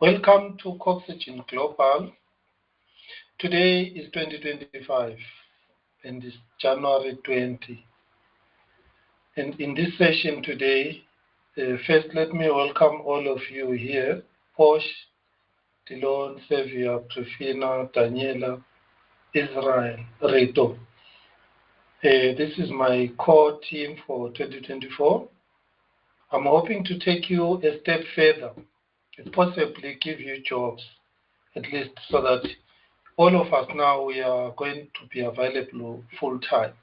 Welcome to Coxygen Global. Today is 2025 and it's January 20. And in this session today, first let me welcome all of you here. Posh, Dilon, Sevia, Prefina, Daniela, Israel, Reto. This is my core team for 2024. I'm hoping to take you a step further and possibly give you jobs, at least so that all of us now, we are going to be available full time.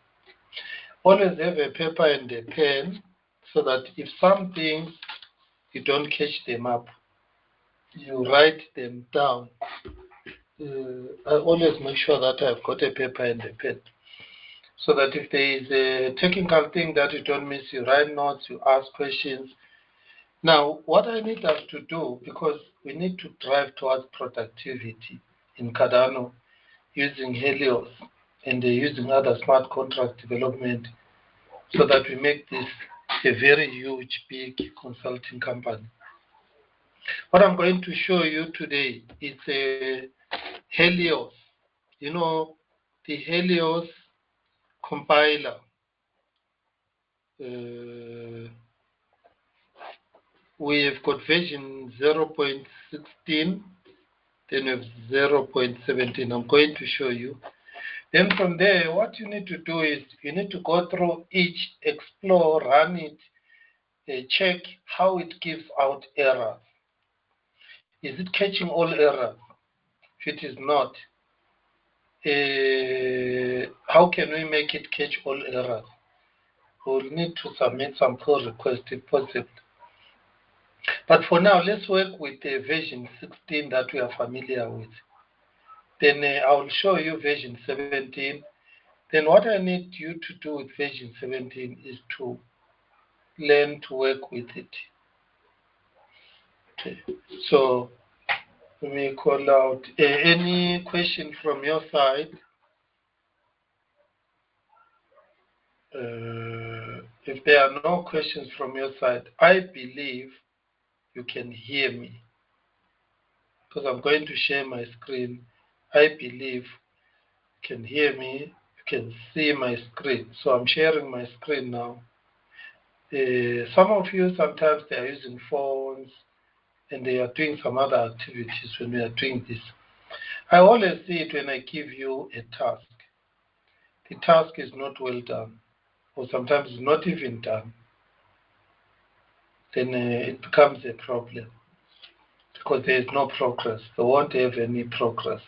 Always have a paper and a pen so that if some things you don't catch them up, you write them down. I always make sure that I've got a paper and a pen so that if there is a technical thing that you don't miss, you write notes, you ask questions. Now, what I need us to do, because we need to drive towards productivity in Cardano using Helios and using other smart contract development so that we make this a very huge, big consulting company. What I'm going to show you today is a Helios. You know, the Helios compiler. We have got version 0.16, then we have 0.17. I'm going to show you. Then from there, what you need to do is you need to go through each, explore, run it, check how it gives out errors. Is it catching all errors? If it is not, how can we make it catch all errors? We'll need to submit some pull requests if possible. But for now, let's work with version 16 that we are familiar with. Then I'll show you version 17. Then what I need you to do with version 17 is to learn to work with it. Okay. So let me call out any question from your side. If there are no questions from your side, I believe you can hear me because I'm going to share my screen. I believe you can hear me, you can see my screen. So I'm sharing my screen now. Some of you, sometimes they are using phones and they are doing some other activities when we are doing this. I always see it when I give you a task. The task is not well done, or sometimes it's not even done. Then it becomes a problem because there is no progress. They won't have any progress.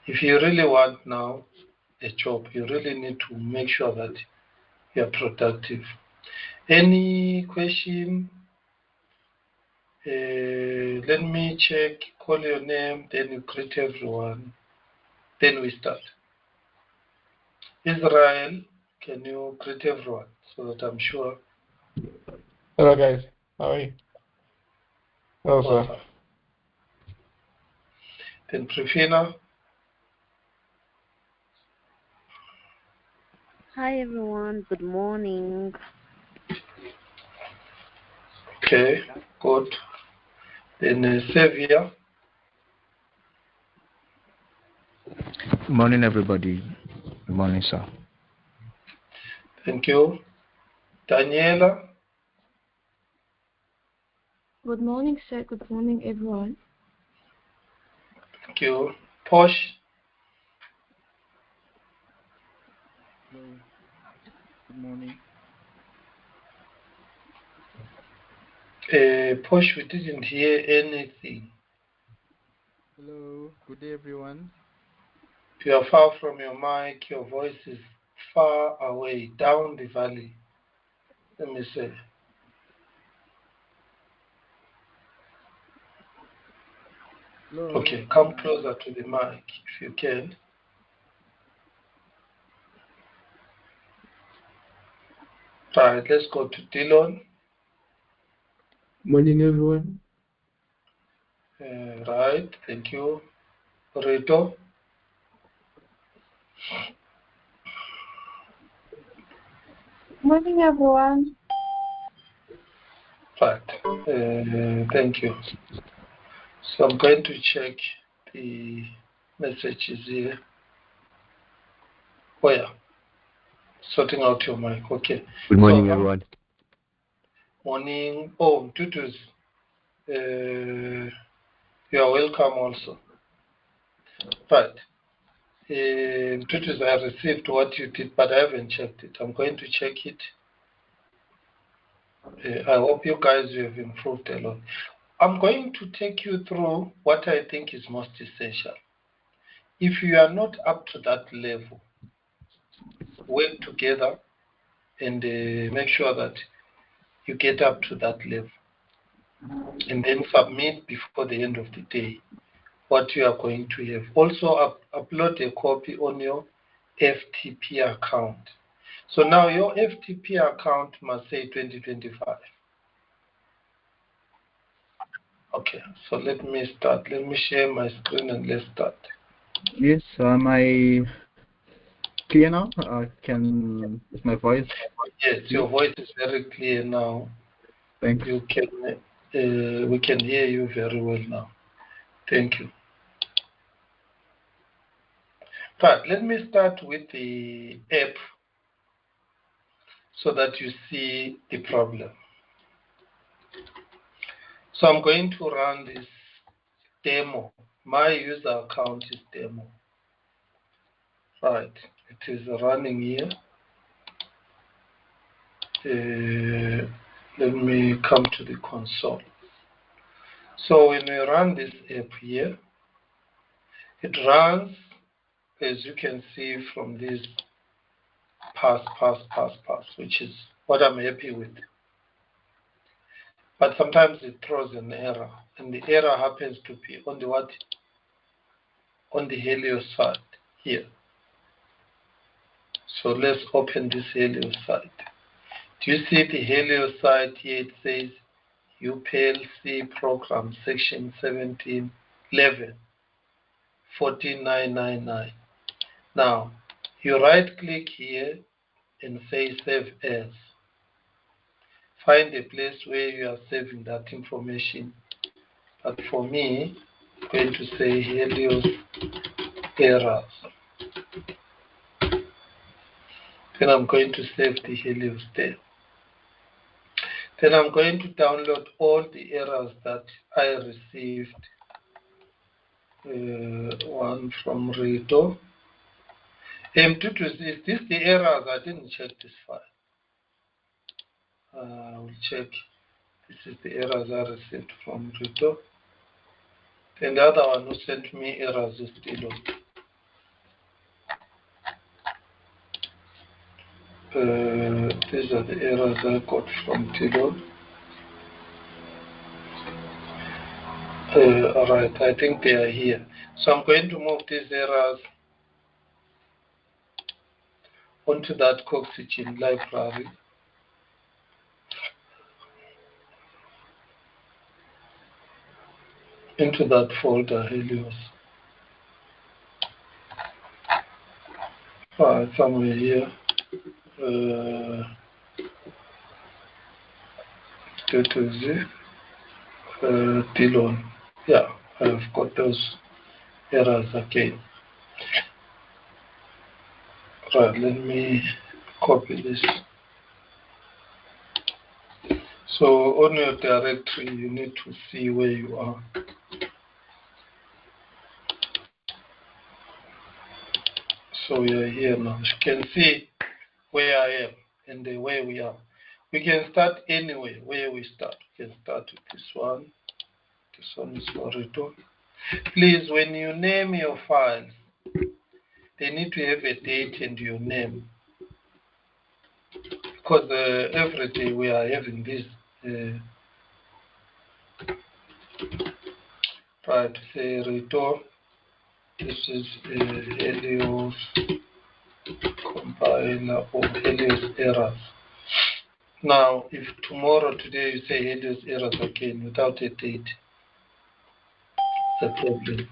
If you really want now a job, you really need to make sure that you are productive. Any question? Let me check, call your name, then you greet everyone. Then we start. Israel, can you greet everyone so that I'm sure? Hello guys, how are you? Hello sir. Awesome. Then Prefina. Hi everyone, good morning. Okay, good. Then Sevia. Good morning, everybody. Good morning, sir. Thank you. Daniela. Good morning, sir. Good morning, everyone. Thank you. Posh. Hello. Good morning. Posh, we didn't hear anything. Hello. Good day, everyone. If you are far from your mic, your voice is far away, down the valley. Let me see. Hello. Okay, come closer to the mic if you can. Right, let's go to Dylan. Morning everyone. Right, thank you. Rito. Morning, everyone. Right, thank you. So I'm going to check the messages here. Oh yeah, sorting out your mic. Okay. Good morning, everyone. Morning. Oh, Tutus, you are welcome also. Right. Tutus, I received what you did, but I haven't checked it. I'm going to check it. I hope you guys have improved a lot. I'm going to take you through what I think is most essential. If you are not up to that level, work together and make sure that you get up to that level. And then submit before the end of the day what you are going to have. Also upload a copy on your FTP account. So now your FTP account must say 2025. Okay, so let me start. Let me share my screen and let's start. Yes, am I clear now? Is my voice Yes, clear? your voice is very clear now. Thanks. You can, we can hear you very well now. Thank you. But let me start with the app so that you see the problem. So I'm going to run this demo. My user account is demo. Right, it is running here. Let me come to the console. So when we run this app here, it runs, as you can see from this pass, which is what I'm happy with. But sometimes it throws an error, and the error happens to be on the what? On the Helios side here. So let's open this Helios side. Do you see the Helios side here? It says UPLC program section 1711 14999. Now you right click here and say save as. Find a place where you are saving that information. But for me, I'm going to say Helios errors. Then I'm going to save the Helios there. Then I'm going to download all the errors that I received. One from Rito. Is this the errors? I didn't check this file. I will check. This is the errors I received from Rito. Then the other one who sent me errors is Tilo. These are the errors I got from Tilo. Alright, I think they are here. So I'm going to move these errors onto that Coxygen library. Into that folder, Helios. Somewhere here. Dillon. Yeah, I've got those errors again. Right, let me copy this. So on your directory, you need to see where you are. So we are here now. You can see where I am and where we are. We can start anywhere where we start. We can start with this one. This one is for return. Please, when you name your files, they need to have a date and your name. Because every day we are having this. Right, say return. This is Helios compiler or Helios errors. Now, if today you say Helios errors again without a date, it's a problem.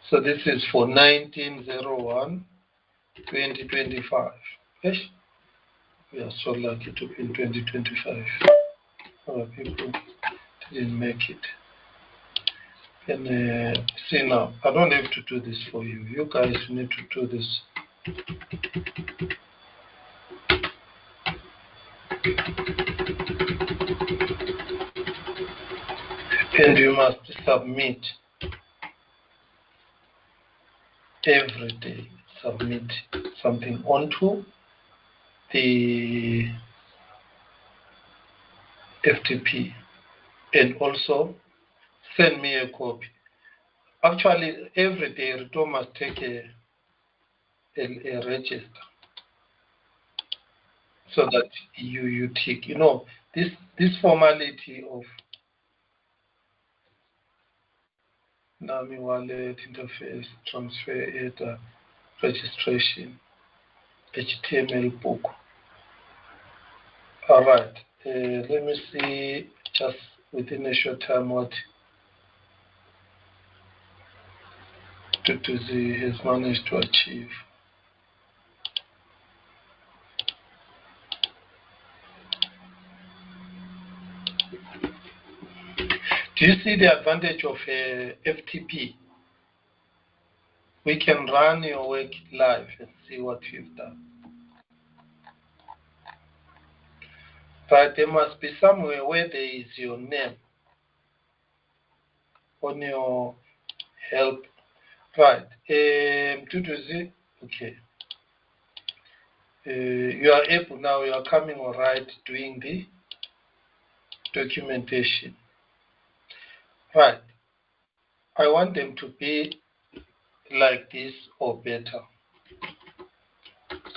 So this is for 19/01/2025. Yes? We are so lucky to be in 2025. Other people didn't make it. And see now, I don't have to do this for you. You guys need to do this. And you must submit every day. Submit something onto the FTP and also send me a copy. Actually, every day Rito must take a register so that you tick. You know, this formality of NAMI wallet interface, transfer data, registration, HTML book. All right. Let me see just within a short time what Tutuzi has managed to achieve. Do you see the advantage of FTP? We can run your work live and see what you've done. Right, there must be somewhere where there is your name on your help. Right, Tutuzi, okay. You are able now, you are coming all right doing the documentation. Right, I want them to be like this or better.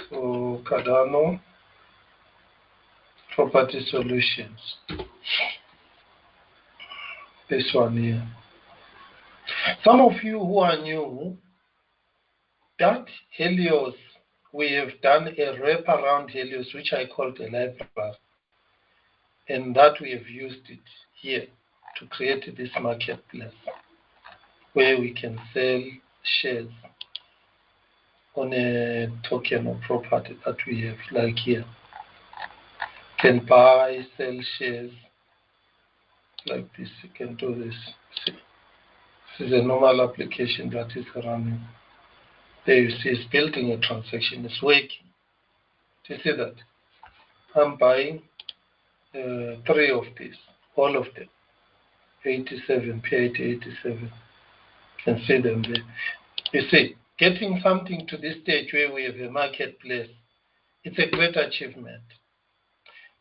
So Cardano Property Solutions. This one here. Some of you who are new, that Helios, we have done a wrap around Helios, which I called a library. And that we have used it here to create this marketplace where we can sell shares on a token or property that we have, like here. Can buy, sell shares like this. You can do this. See, this is a normal application that is running. There you see it's building a transaction. It's working. Do you see that? I'm buying 3 of these, all of them. 87, P80, 87. You can see them there. You see, getting something to this stage where we have a marketplace, it's a great achievement.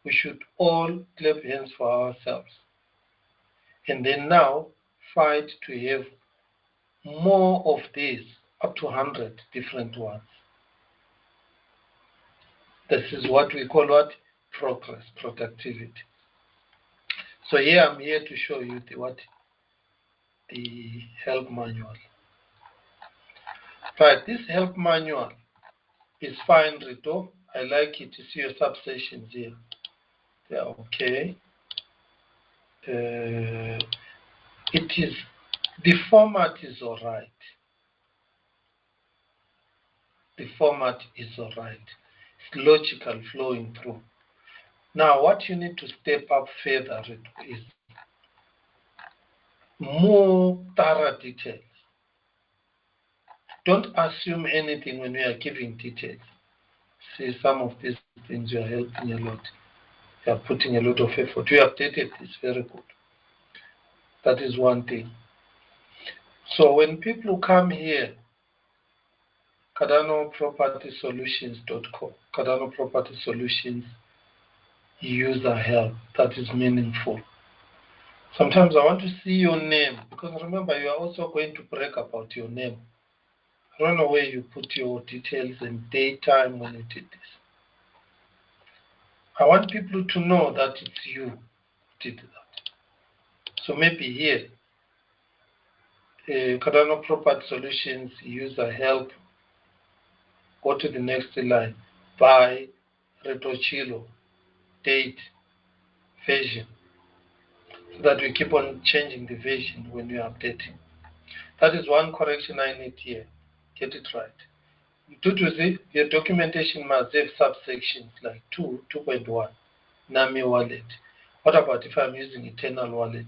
We should all clap hands for ourselves. And then now fight to have more of these, up to 100 different ones. This is what we call what? Progress, productivity. So here I'm here to show you the help manual. Right, this help manual is fine, Rito. I like it. You see your subsections here. They are okay. It is, the format is all right. The format is all right. It's logical, flowing through. Now, what you need to step up further is more thorough details. Don't assume anything when we are giving details. See, some of these things you are helping a lot. You are putting a lot of effort. You updated this, very good. That is one thing. So when people come here, CardanoPropertySolutions.com, Cardano Property Solutions user help, that is meaningful. Sometimes I want to see your name, because remember, you are also going to brag about your name. I don't know where you put your details and date, time when you did this. I want people to know that it's you who did that. So maybe here, Cardano Property Solutions user help, go to the next line, by Retochilo, date, version, so that we keep on changing the version when we are updating. That is one correction I need here. Get it right. Your documentation must have subsections like 2, 2.1, NAMI wallet. What about if I'm using Eternal wallet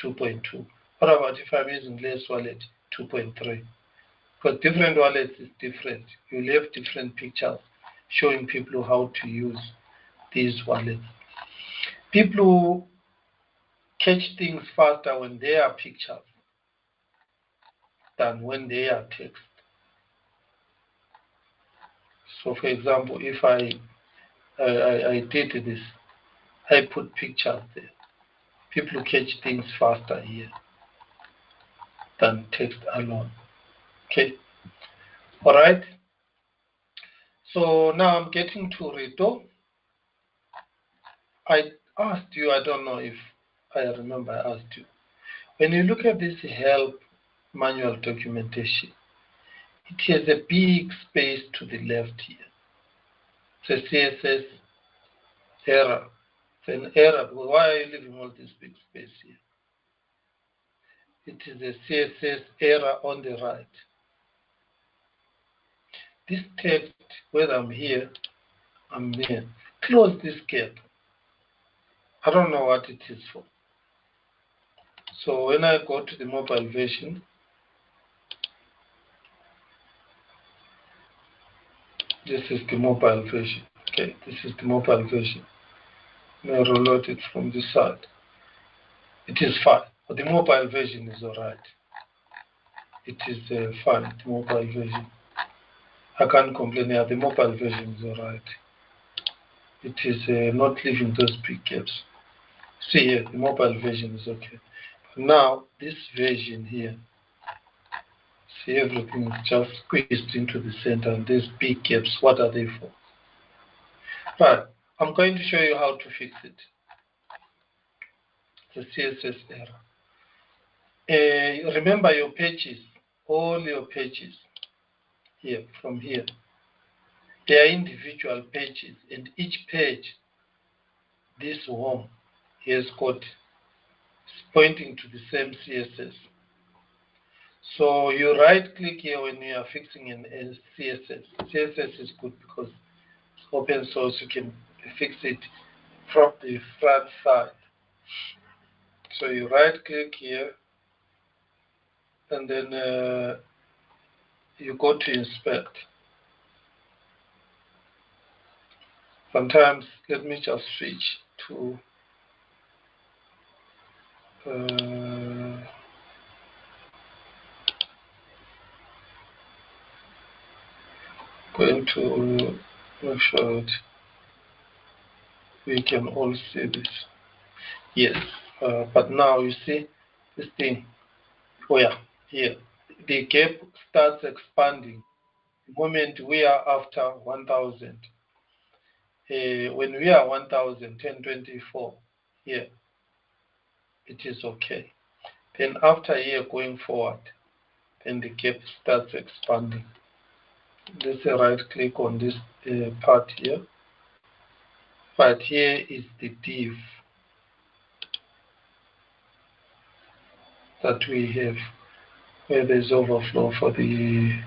2.2? What about if I'm using less wallet, 2.3? Because different wallets is different. You'll have different pictures showing people how to use these wallets. People catch things faster when they are pictures than when they are text. So for example, if I did this, I put pictures there. People catch things faster here than text alone. Okay. All right. So now I'm getting to Rito. I asked you, I don't know if I remember I asked you. When you look at this help manual documentation, it has a big space to the left here. It's a CSS error. It's an error. Why are you leaving all this big space here? It is a CSS error on the right. This text, whether I'm here, I'm there. Close this gap. I don't know what it is for. So when I go to the mobile version, this is the mobile version. Okay, this is the mobile version. I reload it from this side. It is fine, but the mobile version is alright. It is fine, the mobile version. I can't complain here, the mobile version is alright. It is not leaving those big gaps. See here, the mobile version is okay. Now, this version here, see everything is just squeezed into the center and there's big gaps. What are they for? Right, I'm going to show you how to fix it. The CSS error. Remember your pages, all your pages here, from here. They are individual pages, and each page, this home, has got pointing to the same CSS. So you right click here when you are fixing an CSS. CSS is good because it's open source, you can fix it from the front side. So you right click here and then you go to inspect. Sometimes, let me just switch to going to make sure that we can all see this. Yes, but now you see this thing where here the gap starts expanding the moment we are after 1000. When we are 1024 here, it is okay. Then after here going forward, then the gap starts expanding. Let's right click on this part here. But here is the div that we have where there's overflow for the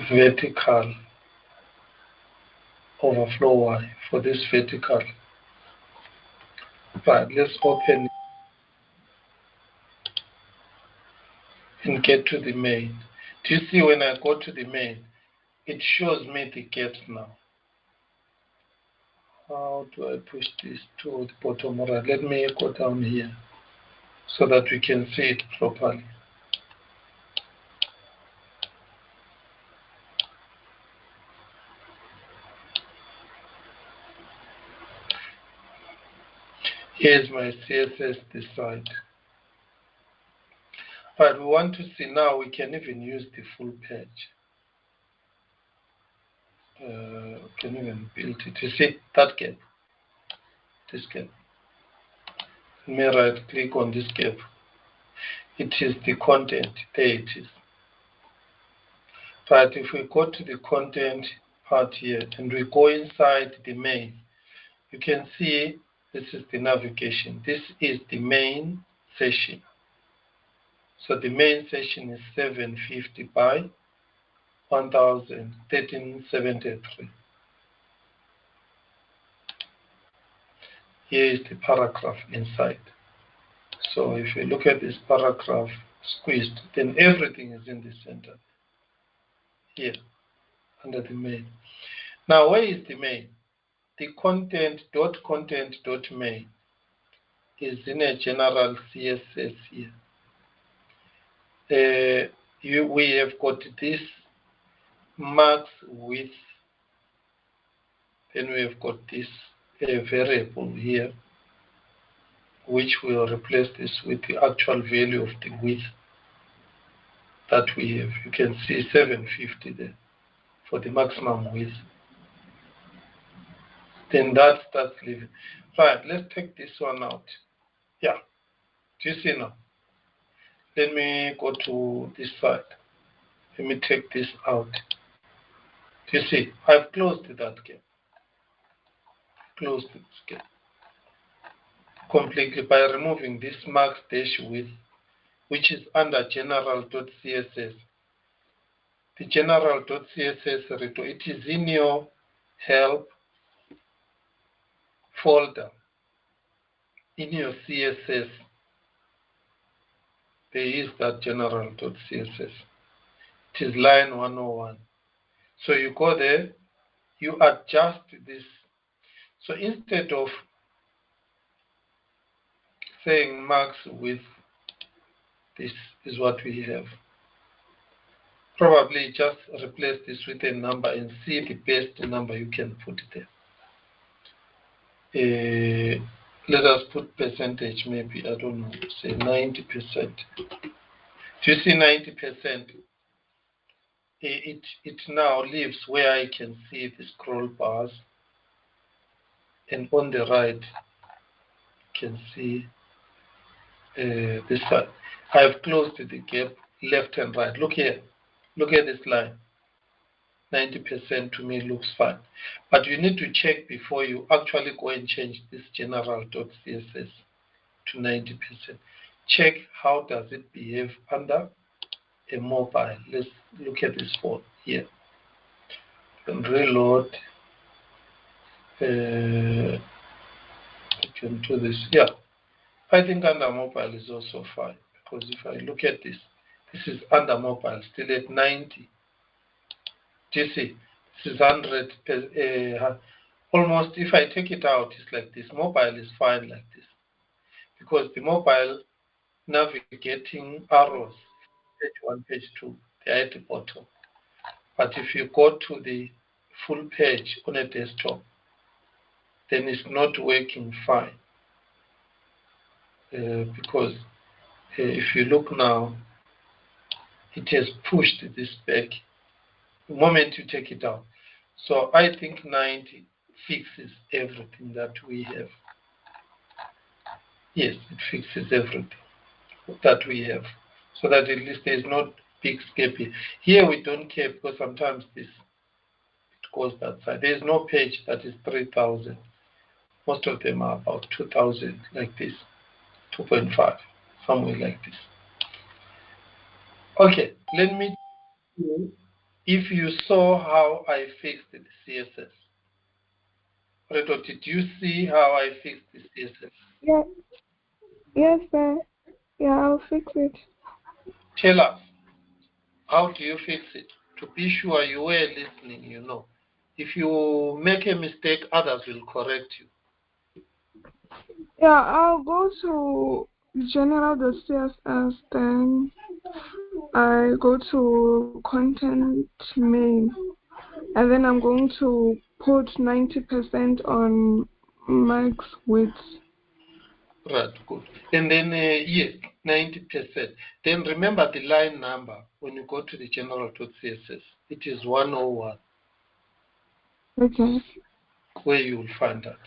vertical overflow Y for this vertical. Right, let's open and get to the main. Do you see when I go to the main, it shows me the gaps now. How do I push this to the bottom? Right, let me go down here so that we can see it properly. Here's my CSS this side. Right, we want to see now we can even use the full page. Can even build it. You see that gap? This gap. Let me right click on this gap. It is the content. There it is. But if we go to the content part here and we go inside the main, you can see this is the navigation. This is the main session. So the main session is 750 by 1373. Here is the paragraph inside. So if you look at this paragraph squeezed, then everything is in the center here under the main. Now, where is the main? The content.content.main is in a general CSS here. We have got this max width, then we have got this variable here, which will replace this with the actual value of the width that we have. You can see 750 there for the maximum width. Then that starts leaving. Right, let's take this one out. Yeah, do you see now? Let me go to this side. Let me take this out. Do you see? I've closed that gap. Closed this gap completely by removing this max dash width, which is under general.css. The general.css repo, it is in your help folder. In your CSS, there is that general.css. It is line 101. So you go there, you adjust this. So instead of saying max width, this is what we have. Probably just replace this with a number and see the best number you can put there. Let us put percentage, maybe, I don't know, say 90%. Do you see 90%? It now leaves where I can see the scroll bars, and on the right, you can see this side. I've closed the gap left and right. Look here. Look at this line. 90% to me looks fine. But you need to check before you actually go and change this general.css to 90%. Check how does it behave under a mobile. Let's look at this phone here. And reload. You can do this. Yeah. I think under mobile is also fine, because if I look at this, this is under mobile, still at 90. Do you see? This is 100, almost, if I take it out, it's like this. Mobile is fine like this, because the mobile navigating arrows, page 1, page 2, they're at the bottom. But if you go to the full page on a desktop, then it's not working fine. Because if you look now, it has pushed this back the moment you take it out. So I think 90 fixes everything that we have. Yes, it fixes everything that we have. So that at least there is not big scaping. Here we don't care, because sometimes it goes that side. There is no page that is 3,000. Most of them are about 2,000, like this, 2.5, somewhere like this. Okay, let me see if you saw how I fixed the CSS. Reto, did you see how I fixed the CSS? Yeah. Yes, sir. Yeah, I'll fix it. Tell us, how do you fix it? To be sure you were listening, you know. If you make a mistake, others will correct you. Yeah, I'll go to general.css, then I go to content main, and then I'm going to put 90% on max width. Right, good. And then, yes, 90%. Then remember the line number when you go to the general.css. It is 101. Okay. Where you will find that.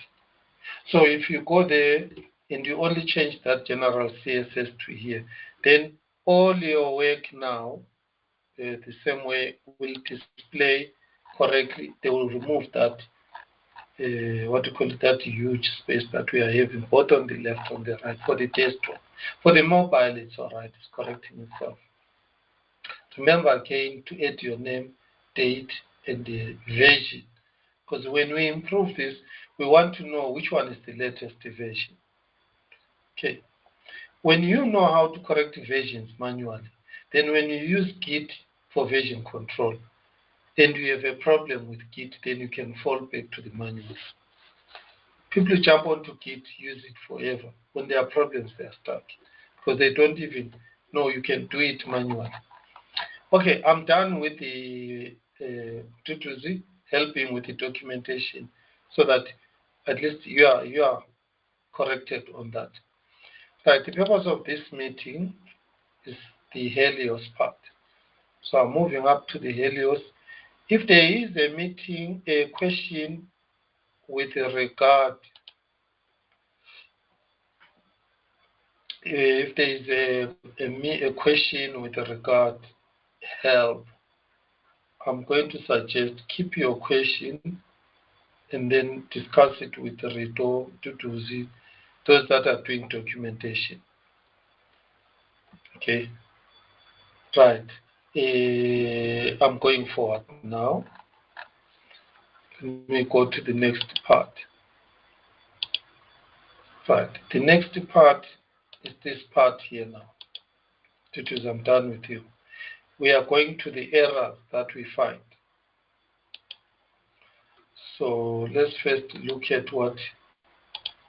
So if you go there and you only change that general CSS to here, then all your work now, the same way, will display correctly. They will remove that, what you call it, that huge space that we are having, both on the left and the right, for the desktop. For the mobile, it's all right. It's correcting itself. Remember again to add your name, date, and the version. Because when we improve this, we want to know which one is the latest version. Okay. When you know how to correct versions manually, then when you use Git for version control and you have a problem with Git, then you can fall back to the manual. People jump onto Git, use it forever. When there are problems, they are stuck because they don't even know you can do it manually. Okay, I'm done with the tutorial, helping with the documentation so that at least you are corrected on that. Right, the purpose of this meeting is the Helios part. So I'm moving up to the Helios. If there is a question with regard, if there is a question with regard help, I'm going to suggest keep your question and then discuss it with Rito, Tutuzi, those that are doing documentation. Okay, right. I'm going forward now. Let me go to the next part. Right, the next part is this part here now. Tutus, I'm done with you. We are going to the errors that we find. So let's first look at what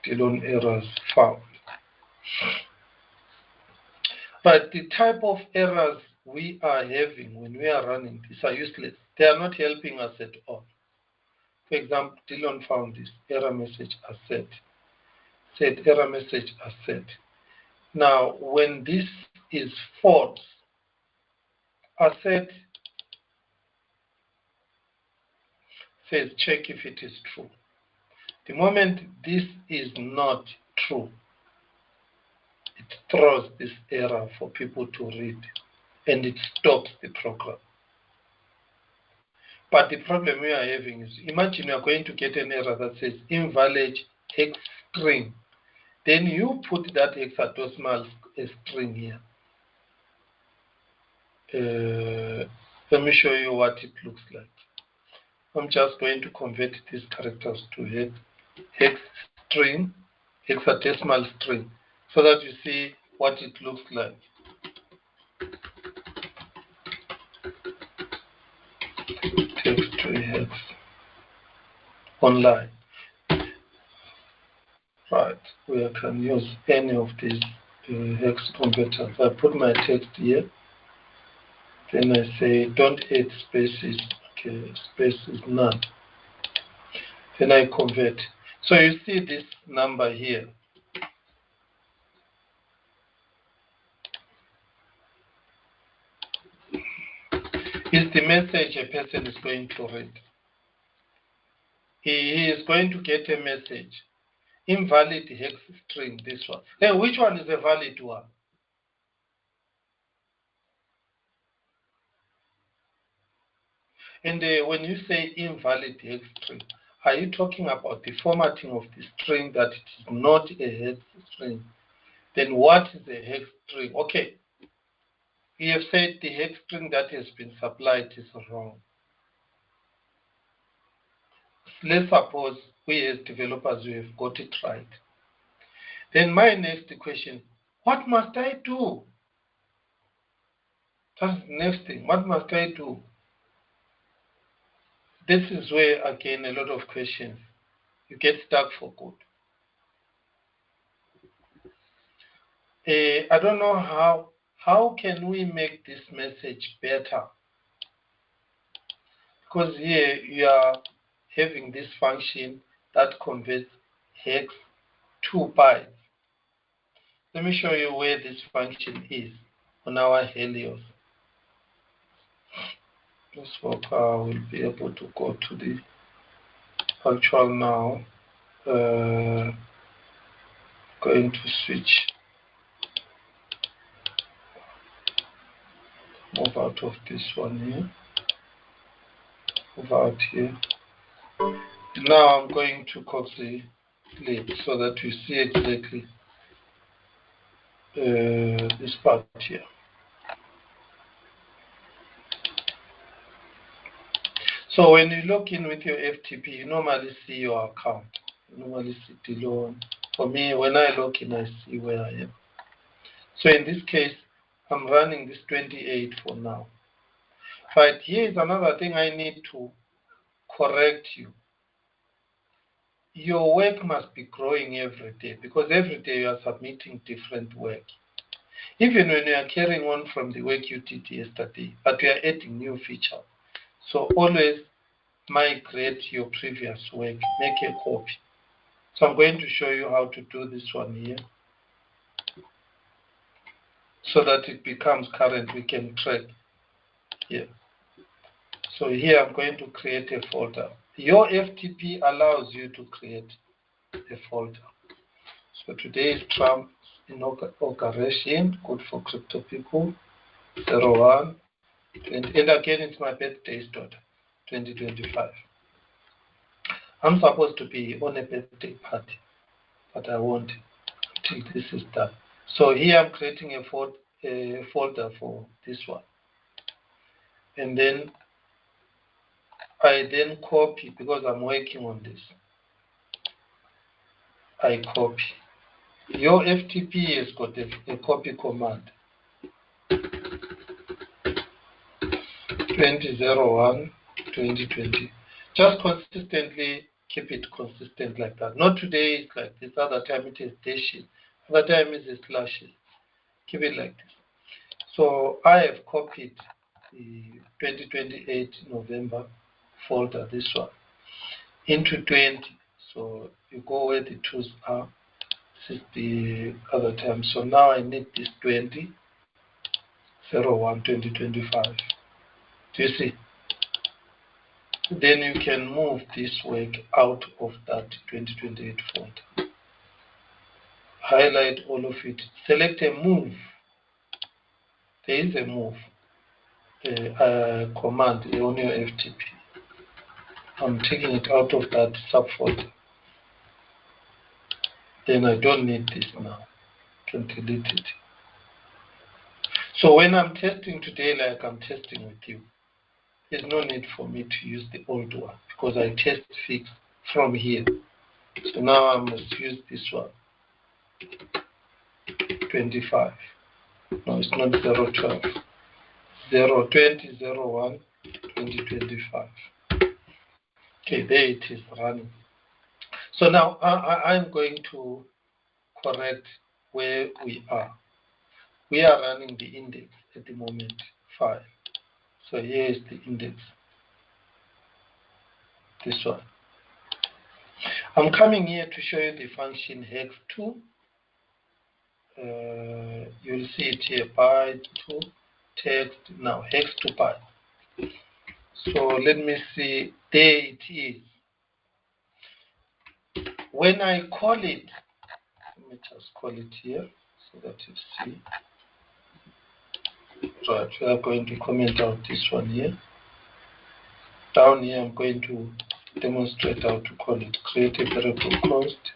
Dillon errors found. But the type of errors we are having when we are running these are useless. They are not helping us at all. For example, Dillon found this error message asset. Said error message asset. Now, when this is false, asset says check if it is true. The moment this is not true, it throws this error for people to read and it stops the program. But the problem we are having is, imagine you are going to get an error that says invalid hex string. Then you put that hexadecimal string here. Let me show you what it looks like. I'm just going to convert these characters to hex string, hexadecimal string, so that you see what it looks like. Text to hex online. Right, we can use any of these hex converters. I put my text here. Then I say don't add spaces. Okay, space is none. Then I convert. So you see this number here. Is the message a person is going to read. He is going to get a message. Invalid hex string, this one. Hey, which one is a valid one? And when you say invalid hex string, are you talking about the formatting of the string that it is not a hex string? Then what is a hex string? Okay, we have said the hex string that has been supplied is wrong. Let's suppose we as developers, we have got it right. Then my next question, what must I do? That's the next thing. What must I do? This is where, again, a lot of questions. You get stuck for good. I don't know how can we make this message better? Because here you are having this function that converts hex to bytes. Let me show you where this function is on our Helios. This worker will be able to go to the actual now. Going to switch. Move out of this one here. Move out here. Now I'm going to Coxygen so that you see exactly this part here. So when you log in with your FTP, you normally see your account. You normally see the loan. For me, when I log in, I see where I am. So in this case, I'm running this 28 for now. But here is another thing I need to correct you. Your work must be growing every day, because every day you are submitting different work. Even when you are carrying on from the work you did yesterday, but you are adding new features. So always migrate your previous work, make a copy. So I'm going to show you how to do this one here, so that it becomes current. We can track here. So here I'm going to create a folder. Your FTP allows you to create a folder. So today is Trump inauguration, good for crypto people, 01, 20, and again it's my birthday's daughter, 2025. I'm supposed to be on a birthday party, but I won't until this is done. So here I'm creating a folder for this one. And then I then copy, because I'm working on this. I copy. Your FTP has got a copy command. 2001, 2020. Just consistently keep it consistent like that. Not today it's like this, other time it is dashes, other time it is slashes. Keep it like this. So I have copied the 2028 November folder, this one, into 20. So you go where the tools are. This is the other time. So now I need this 20/01/2025. Do you see? Then you can move this work out of that 2028 folder. Highlight all of it. Select a move. There is a move command on your FTP. I'm taking it out of that subfolder. Then I don't need this now. I can delete it. So when I'm testing today, like I'm testing with you, there's no need for me to use the old one, because I test fix from here. So now I must use this one, 25. No, it's not 012. 020/01/2025. Okay, there it is running. So now I'm going to correct where we are. We are running the index at the moment, 5. So here is the index, this one. I'm coming here to show you the function hex2. You'll see it here, byte to text, now hex2 byte. So let me see, there it is. When I call it, let me just call it here so that you see. Right, we are going to comment out this one here. Down here, I'm going to demonstrate how to call it. Create a variable closed.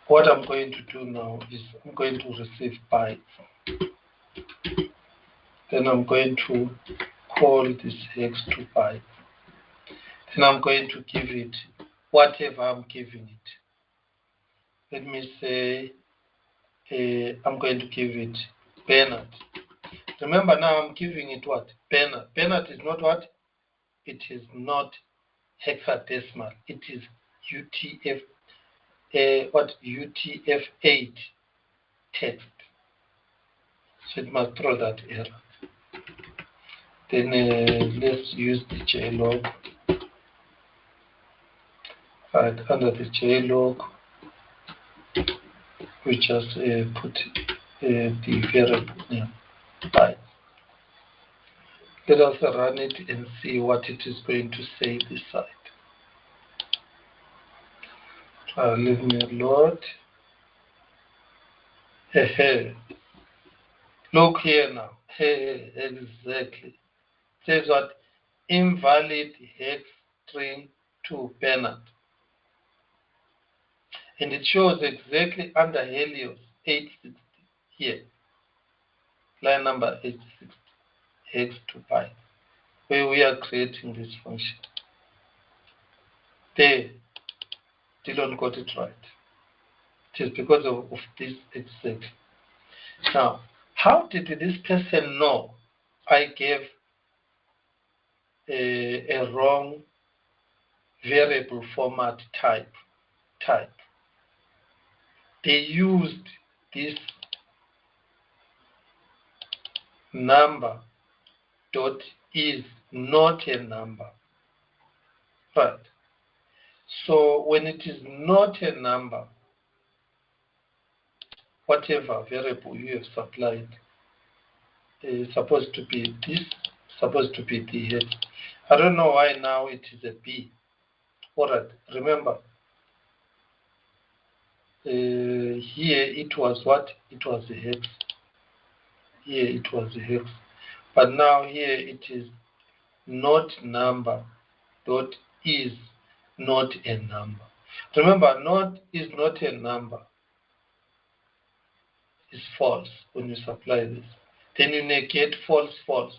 What I'm going to do now is I'm going to receive bytes. Then I'm going to call this hex2 byte. Then I'm going to give it whatever I'm giving it. Let me say I'm going to give it Bernard. Remember now I'm giving it what? Bernard. Bernard is not what? It is not hexadecimal. It is UTF-8 text. So it must throw that error. Then let's use the JLog. Right, under the JLog, we just put the variable name byte. Let us run it and see what it is going to say this side. Let me load. Look here now. Exactly. It says what? Invalid hex string to Bernard. And it shows exactly under Helios 860 here. Line number 860, hex to byte, where we are creating this function. There, Dylan got it right. It is because of this exact. Now, how did this person know I gave a wrong variable format type? They used this number dot is not a number, right? So when it is not a number, whatever variable you have supplied is supposed to be this, supposed to be the head. I don't know why now it is a B. All right, remember, here it was what? It was a hex. Here it was a hex. But now here it is not number dot is not a number. Remember, not is not a number is false when you supply this. Then you negate false, false.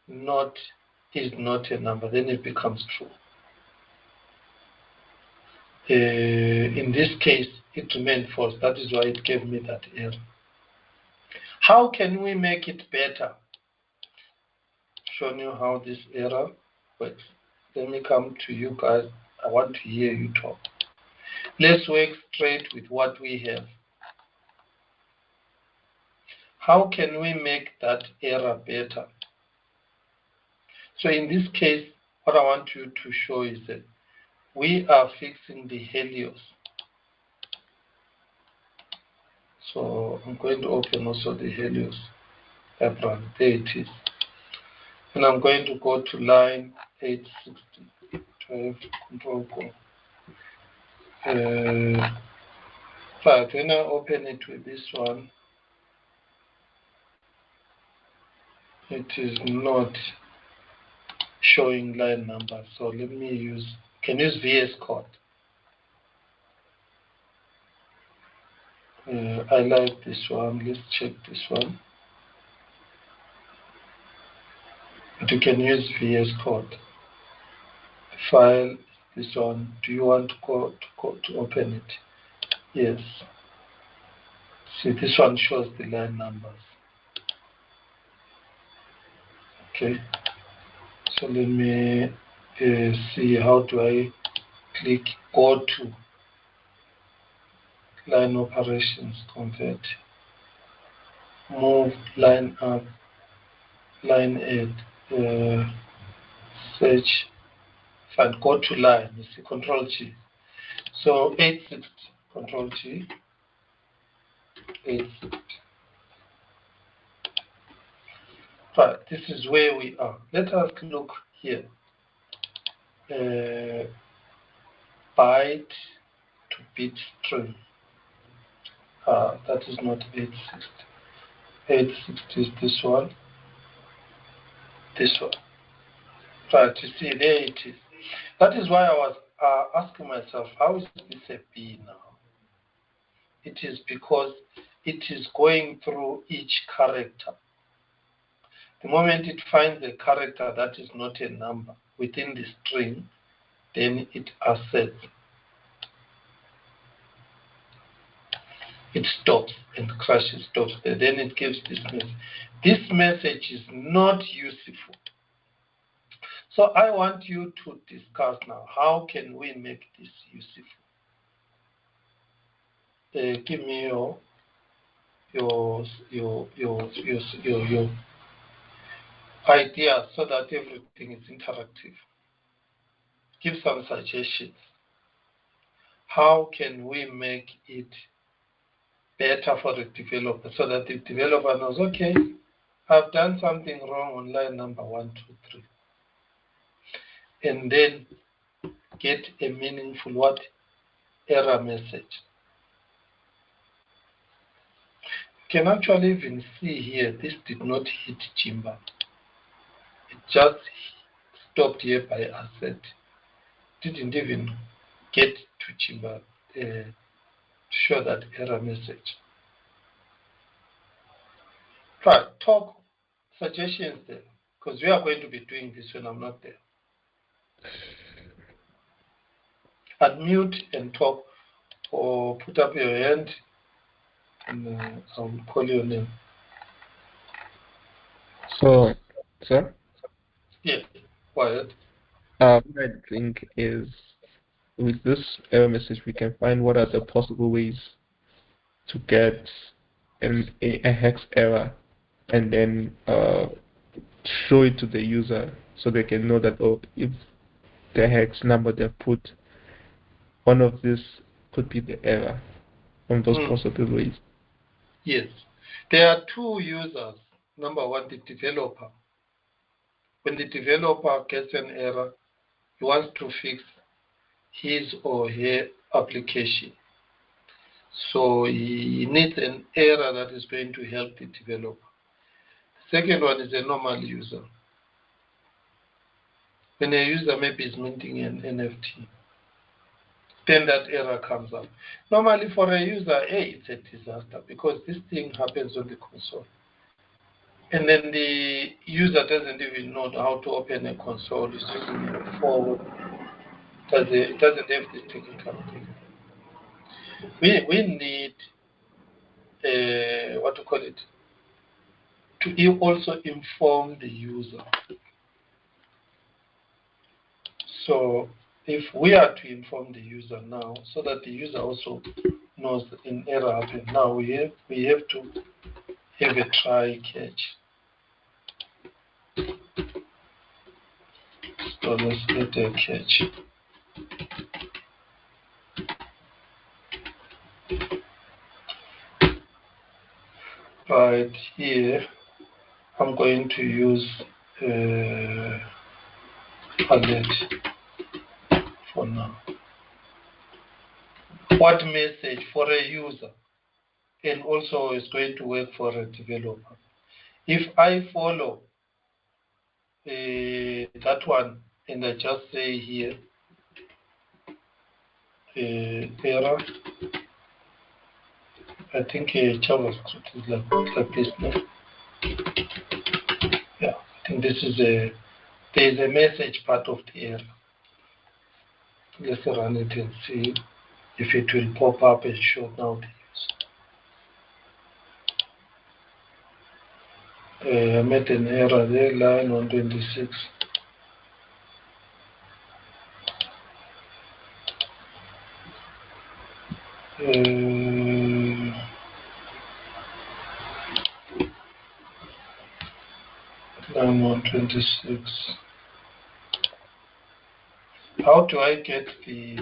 Not is not a number. Then it becomes true. In this case, it remained false. That is why it gave me that error. How can we make it better? Show you how this error works. Let me come to you guys. I want to hear you talk. Let's work straight with what we have. How can we make that error better? So in this case, what I want you to show is that we are fixing the Helios. So I'm going to open also the Helios library. There it is. And I'm going to go to line 860. 12, control go. But when I open it with this one, it is not showing line number. So let me use, can use VS Code. I like this one. Let's check this one. But you can use VS Code. File, this one. Do you want to open it? Yes. See, this one shows the line numbers. Okay. So let me see, how do I click go to line operations, convert, move line up, line add, search, find, go to line, you see, control G. So 860, control G, 860. Right, this is where we are. Let us look here. Byte to bit string. That is not 860. 860 is this one. This one. Right, you see, there it is. That is why I was asking myself, how is this a B now? It is because it is going through each character. The moment it finds a character that is not a number within the string, then it asserts. It stops and crashes, stops there. Then it gives this message. This message is not useful. So I want you to discuss now, how can we make this useful? Give me your idea so that everything is interactive. Give some suggestions. How can we make it better for the developer so that the developer knows, okay, I've done something wrong on line number 1, 2, 3. And then get a meaningful what? Error message. You can actually even see here, this did not hit Jimba. It just stopped here by asset. Didn't even get to Jimba to show that error message. Right, talk suggestions there, because we are going to be doing this when I'm not there. Unmute and talk, or put up your hand and I'll call your name. So, sir, Yes, quiet. what I think is with this error message, we can find what are the possible ways to get a hex error and then show it to the user so they can know that, oh, if the hex number they put, one of this could be the error from those possible ways. Yes. There are two users. Number one, the developer. When the developer gets an error, he wants to fix his or her application. So he needs an error that is going to help the developer. The second one is a normal user. When a user maybe is minting an NFT, then that error comes up. Normally for a user, it's a disaster because this thing happens on the console. And then the user doesn't even know how to open a console. It's using a phone. It doesn't have this technical thing. We need, what to call it, to also inform the user. So if we are to inform the user now, so that the user also knows that an error happened, now we have to have a try catch. So let's get a catch. Right here, I'm going to use alert for now. What message for a user and also is going to work for a developer? If I follow that one and I just say here error, I think JavaScript is like this now. Yeah, I think this is there's a message part of the error. Let's run it and see if it will pop up and show now the user. I made an error there, line 126. Line 126. How do I get the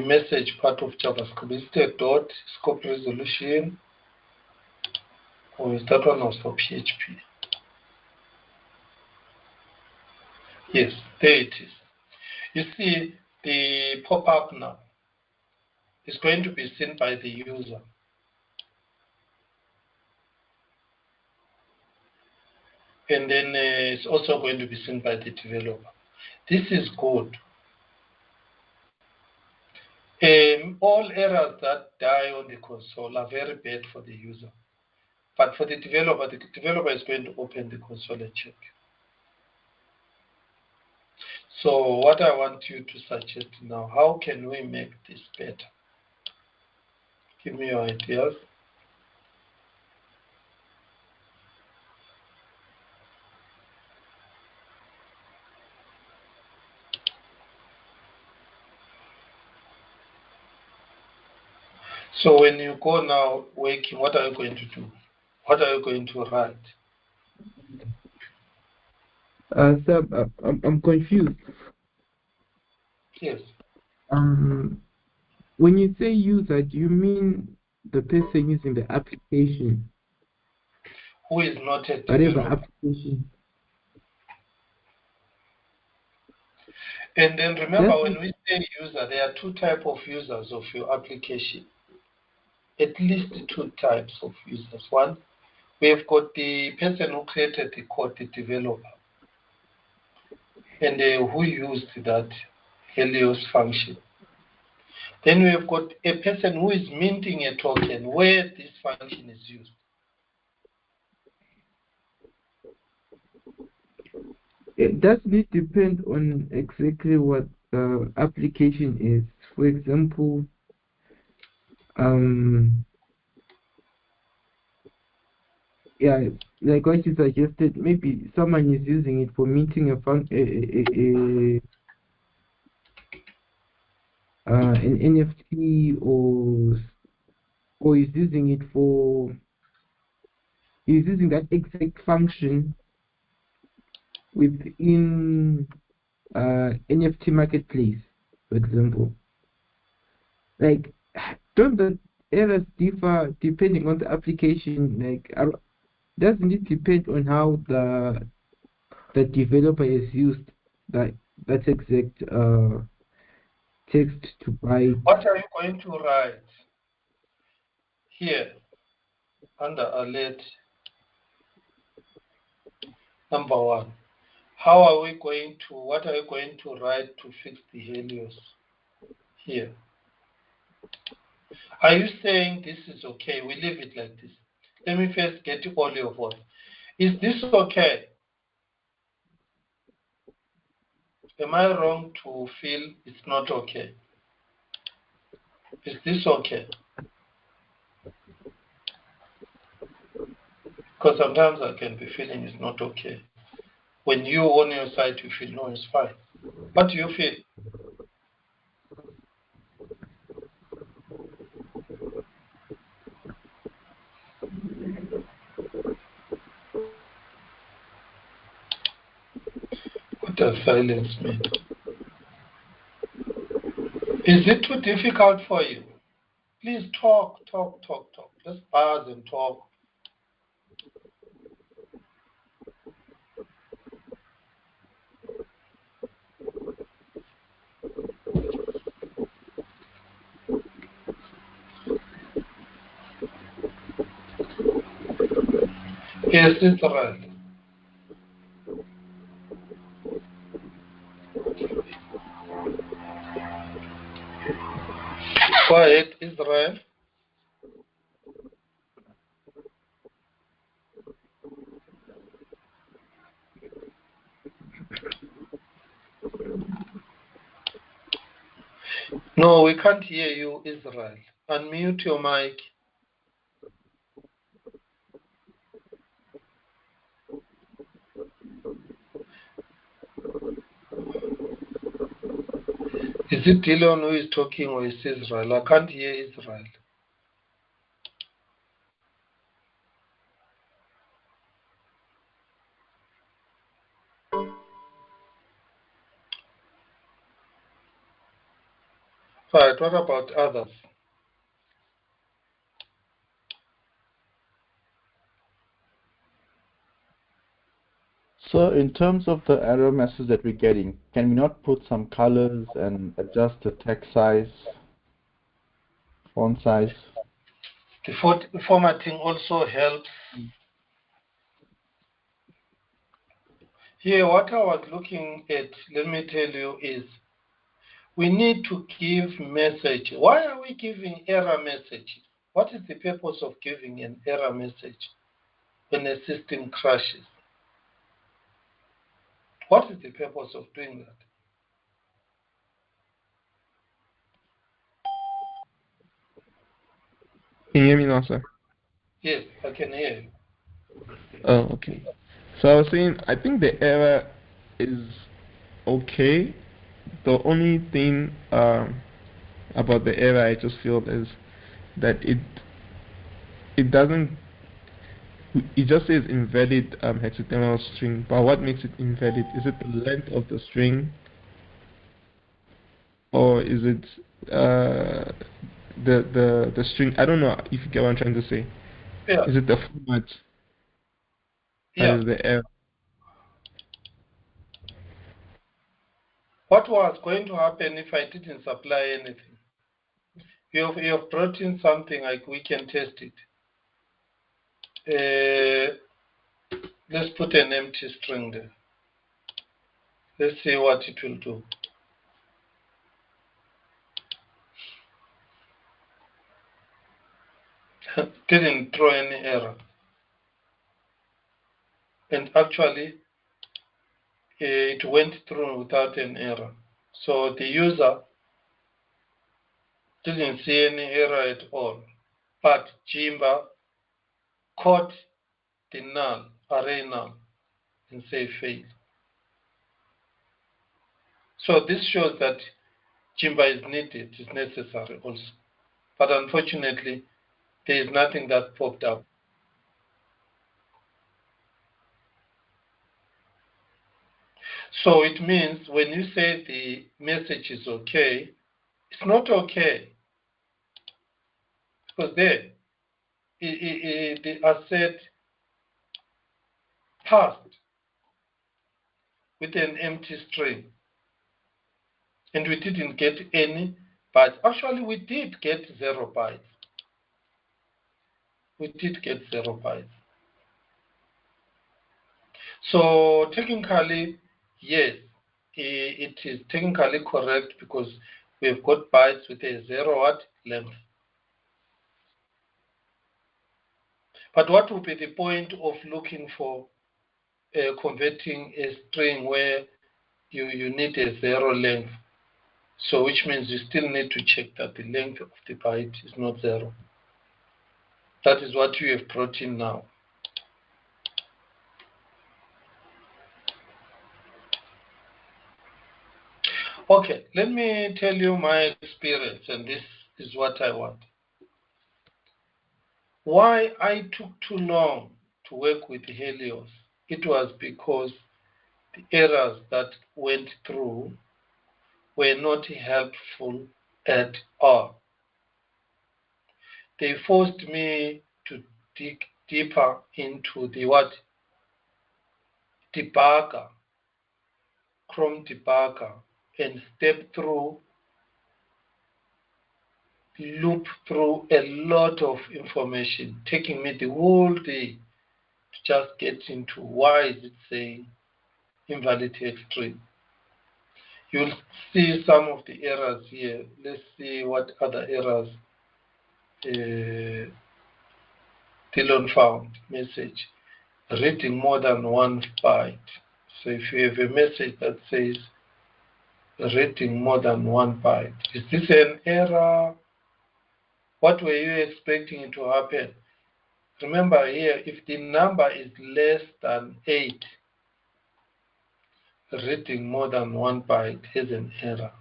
message part of JavaScript? Is it a dot scope resolution, or is that one was for PHP? Yes, there it is. You see the pop-up now is going to be seen by the user. And then it's also going to be seen by the developer. This is good. All errors that die on the console are very bad for the user. But for the developer is going to open the console and check. So what I want you to suggest now, how can we make this better? Give me your ideas. So when you go now working, what are you going to do? What are you going to write? Sir, I'm confused. Yes. When you say user, do you mean the person using the application? Who is not a Whatever developer? application. And then remember, when we say user, there are two types of users of your application. At least two types of users. One, we have got the person who created the code, the developer, and who used that Helios function. Then we have got a person who is minting a token where this function is used. Doesn't it depend on exactly what the application is? For example, yeah, like what you suggested, maybe someone is using it for minting an NFT, or is using it for is using that exact function within NFT marketplace, for example. Like, don't the errors differ depending on the application? Like, doesn't it depend on how the developer has used that exact text to byte? What are you going to write here under alert number 1? What are you going to write to fix the Helios here? Are you saying this is okay? We leave it like this. Let me first get all your voice. Is this okay? Am I wrong to feel it's not okay? Is this okay? Because sometimes I can be feeling it's not okay. When you on your side, you feel, no, it's fine. What do you feel? What does silence mean? Is it too difficult for you? Please talk. Let's pause and talk. Yes, it's right. Go ahead, Israel. No, we can't hear you, Israel. Unmute your mic. Is it Dylan who is talking or is Israel? I can't hear Israel. Right, what about others? So in terms of the error message that we're getting, can we not put some colors and adjust the text size, font size? The formatting also helps. Here, what I was looking at, let me tell you, is we need to give message. Why are we giving error message? What is the purpose of giving an error message when a system crashes? What is the purpose of doing that? Can you hear me now, sir? Yes, I can hear you. Oh, okay. So I was saying, I think the error is okay. The only thing about the error I just feel is that it doesn't. It just says invalid hexadecimal string. But what makes it invalid? Is it the length of the string, or is it the string? I don't know if you get what I'm trying to say. Yeah. Is it the format that Yeah. is the error? What was going to happen if I didn't supply anything? You have brought in something like we can test it. Let's put an empty string there. Let's see what it will do. Didn't throw any error. And actually, it went through without an error. So the user Didn't see any error at all. But Jimba caught the null, array null, and say fail. So this shows that Jimba is needed, is necessary also. But unfortunately, there is nothing that popped up. So it means when you say the message is okay, it's not okay. Because there, the asset passed with an empty string. And we didn't get any bytes. Actually, we did get 0 bytes. We did get 0 bytes. So technically, yes, it is technically correct because we've got bytes with a 0 what length. But what would be the point of looking for converting a string where you need a 0 length? So which means you still need to check that the length of the byte is not 0. That is what you have brought in now. Okay, let me tell you my experience, and this is what I want. Why I took too long to work with Helios, it was because the errors that went through were not helpful at all. They forced me to dig deeper into the what? Debugger, Chrome debugger, and loop through a lot of information, taking me the whole day to just get into why is it saying invalid text string. You'll see some of the errors here. Let's see what other errors Dylan found. Message reading more than 1 byte. So if you have a message that says reading more than 1 byte, is this an error? What were you expecting it to happen? Remember here, if the number is less than 8, reading more than 1 byte has an error.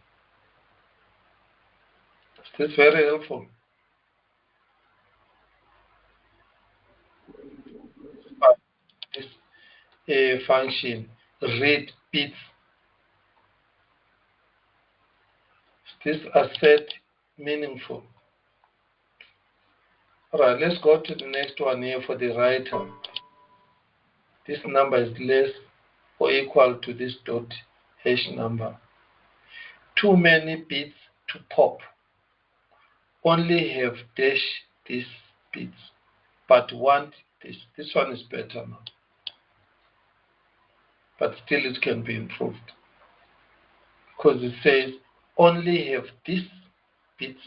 Is this very helpful? This function, read bits. Is this asset meaningful? All right, let's go to the next one here for the writer. This number is less or equal to this dot hash number. Too many bits to pop. Only have dash these bits, but want this. This one is better now. But still it can be improved. Because it says only have these bits,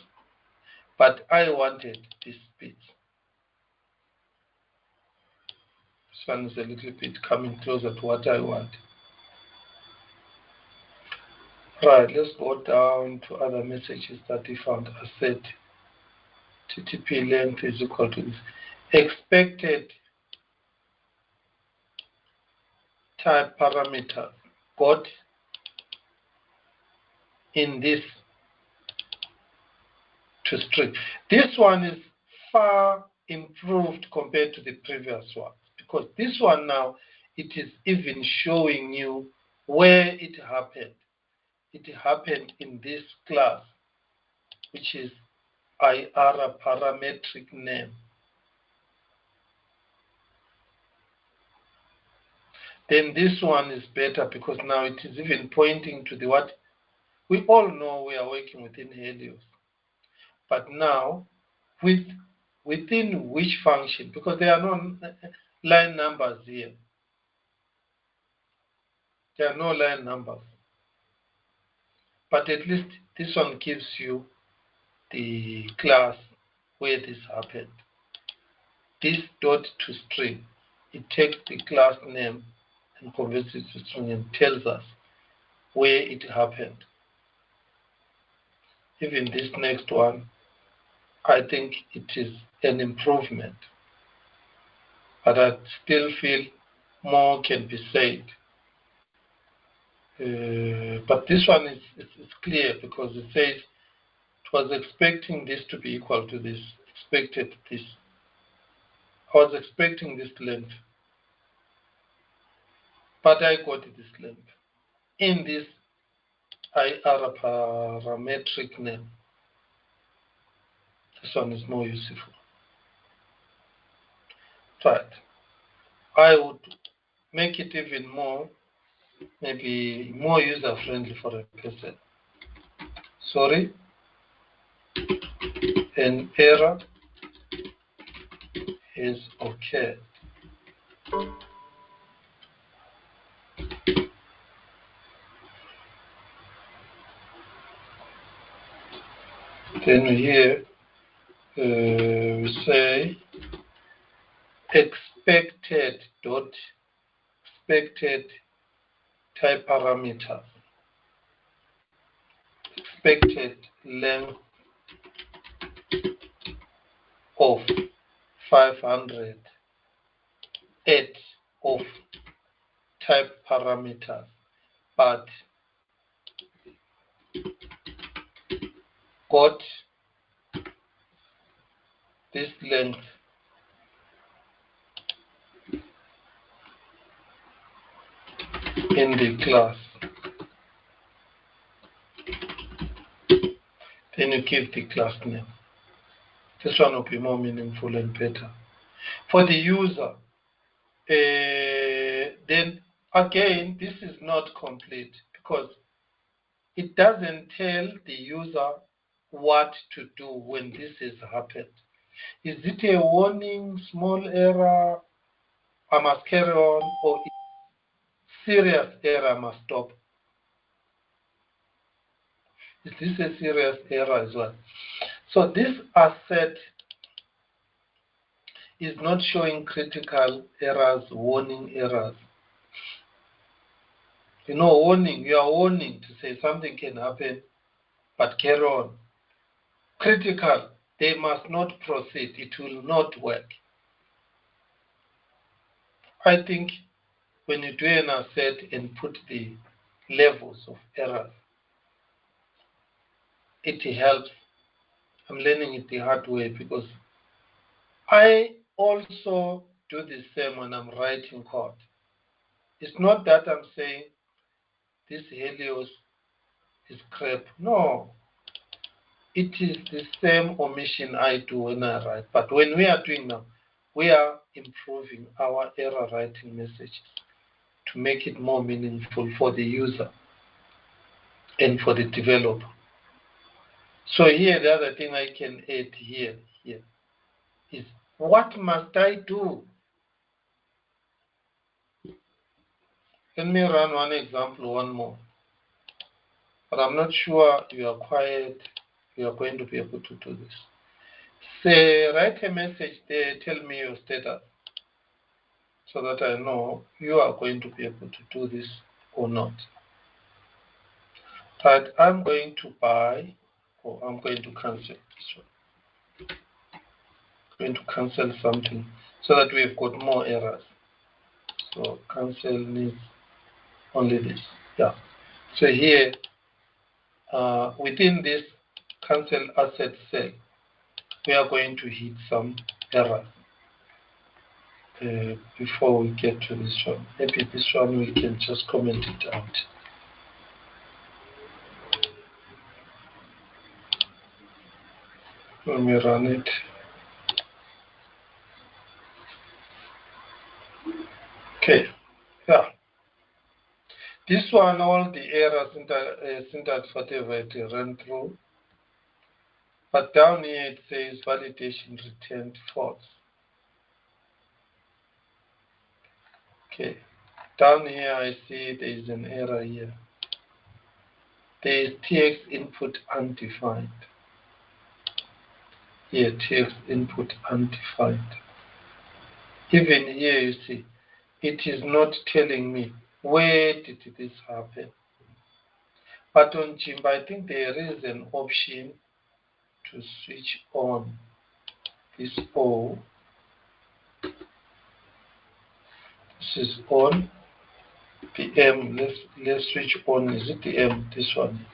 but I wanted these bits. This one is a little bit coming closer to what I want. Right, let's go down to other messages that we found. I said TTP length is equal to this. Expected type parameters got in this to string. This one is far improved compared to the previous one because this one now, it is even showing you where it happened. It happened in this class, which is IR parametric name. Then this one is better because now it is even pointing to the what we all know we are working within Helios. But now within which function, because there are no line numbers here. There are no line numbers. But at least this one gives you the class where this happened. This dot to string, it takes the class name and converts it to string and tells us where it happened. even this next one, I think it is an improvement. But I still feel more can be said. But this one is clear because it says it was expecting this to be equal to this, expected this. I was expecting this length, but I got this length in this IR parametric name. This one is more useful. Right. I would make it even more, maybe more user-friendly for a person. Sorry, an error is okay. Then here we say expected type parameter, expected length of 500 8 of type parameters, but got this length in the class. Then you give the class name. This one will be more meaningful and better. For the user, then again, this is not complete because it doesn't tell the user what to do when this has happened. Is it a warning, small error, I must carry on, or serious error, I must stop? Is this a serious error as well? So this asset is not showing critical errors, warning errors. You know, warning, you are warning to say something can happen, but carry on. Critical, they must not proceed, it will not work. I think when you do an asset and put the levels of errors, it helps. I'm learning it the hard way because I also do the same when I'm writing code. It's not that I'm saying this Helios is crap. No, it is the same omission I do when I write. But when we are doing now, we are improving our error writing messages to make it more meaningful for the user and for the developer. So here, the other thing I can add here is what must I do? Let me run one example, one more. But I'm not sure you are quiet, you are going to be able to do this. Say, write a message there, tell me your status, so that I know you are going to be able to do this or not. But I'm going to buy, or I'm going to cancel this one. I'm going to cancel something so that we've got more errors. So cancel needs only this. Yeah. So here, within this cancel asset cell, we are going to hit some errors before we get to this one. Maybe this one we can just comment it out. Let me run it. Okay, yeah. This one, all the errors, syntax, whatever it ran through. But down here it says validation returned false. Okay, down here I see there is an error here. There is TX input undefined. Here, TX input undefined. Even here you see, it is not telling me where did this happen. But on Jimba, I think there is an option to switch on this O. This is on. The M. Let's switch on. Is it the M? This one.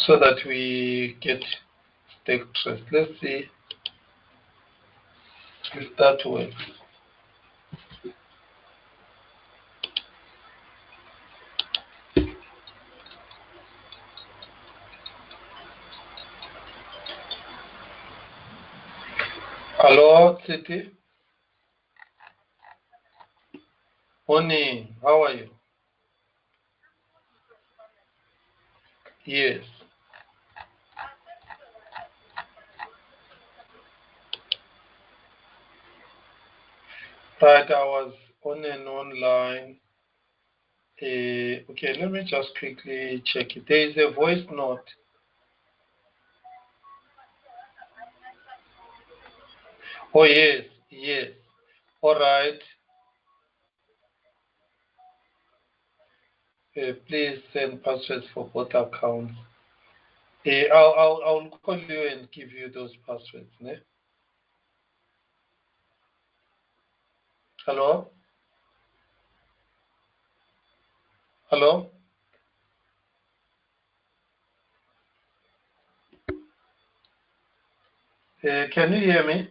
So that we get stake trace. Let's see if that works. Hello, City. Morning. How are you? Yes. Right, I was on and online. Okay, let me just quickly check it. There is a voice note. Oh, yes, yes. All right. Please send passwords for both accounts. I'll call you and give you those passwords. Ne? Hello? Hello? Can you hear me?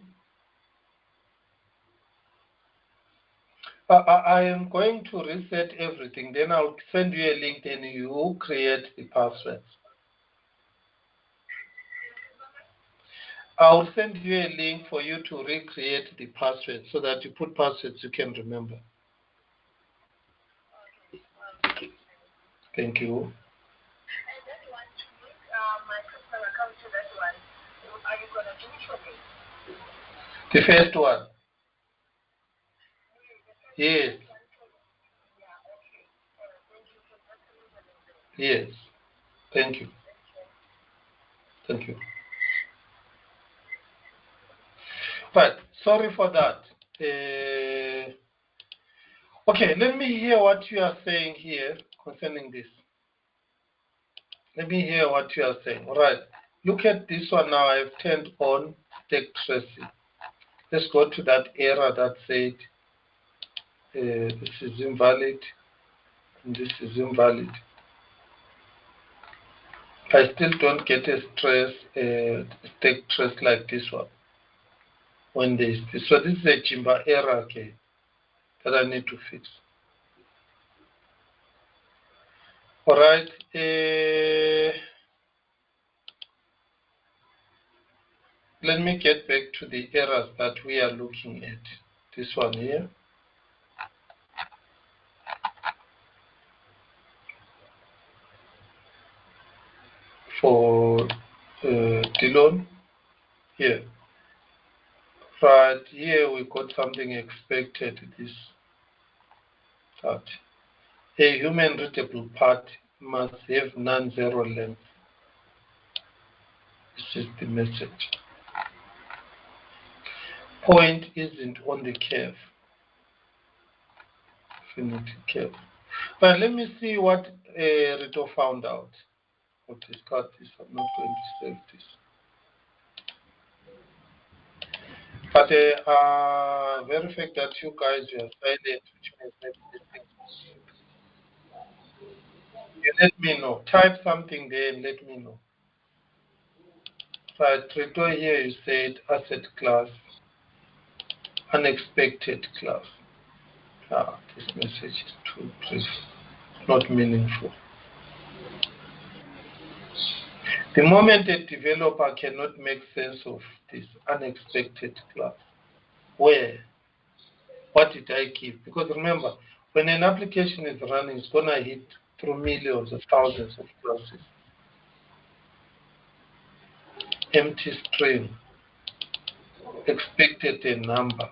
I am going to reset everything. Then I'll send you a link and you create the passwords. I'll send you a link for you to recreate the password so that you put passwords you can remember. Thank you. The first one. Yes. Yes. Thank you. Thank you. Right. Sorry for that. Okay, let me hear what you are saying here concerning this. Let me hear what you are saying. All right. Look at this one now. I've turned on stake tracing. Let's go to that error that said this is invalid and this is invalid. I still don't get a stake trace like this one when there is this. So this is a Jimba error, okay, that I need to fix. All right. Let me get back to the errors that we are looking at. This one here. For Dillon here. Right here we got something expected. This that a human readable part must have non-zero length. This is the message. Point isn't on the curve. Infinity curve. But let me see what Rito found out. I'll discard this. I'm not going to save this. But very fact that you guys were silent, which means that this thing, you let me know. Type something there and let me know. Right, Rito here you said asset class, unexpected class. This message is too brief, not meaningful. The moment a developer cannot make sense of this unexpected class, where, what did I give? Because remember, when an application is running, it's going to hit through millions or thousands of classes. Empty string, expected a number,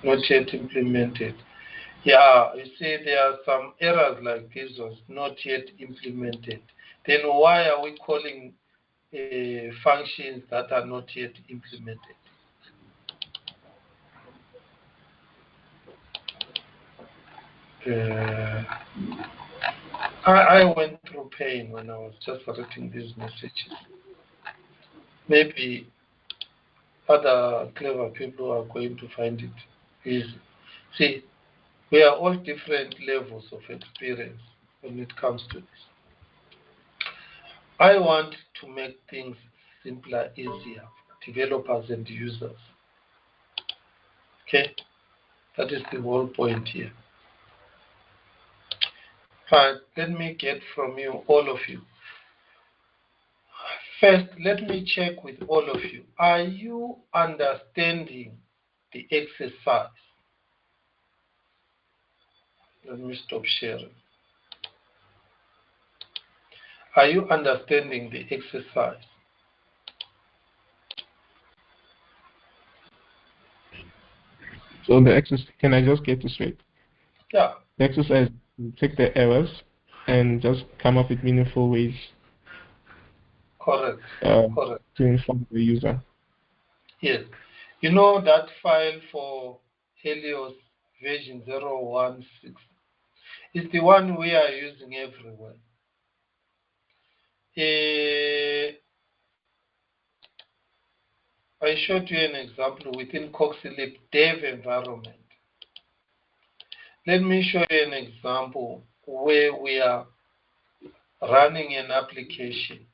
not yet implemented. Yeah, you see there are some errors like this was not yet implemented. Then why are we calling functions that are not yet implemented? I went through pain when I was just writing these messages. Maybe other clever people are going to find it easy. See, we are all different levels of experience when it comes to this. I want to make things simpler, easier for developers and users. Okay? That is the whole point here. Right, let me get from you, all of you. First, let me check with all of you. Are you understanding the exercise? Let me stop sharing. Are you understanding the exercise? So the exercise, can I just get this straight? Yeah. The exercise, take the errors and just come up with meaningful ways Correct. Correct. to inform the user. Yes. You know that file for Helios version 016 is the one we are using everywhere. I showed you an example within Coxygen dev environment. Let me show you an example where we are running an application.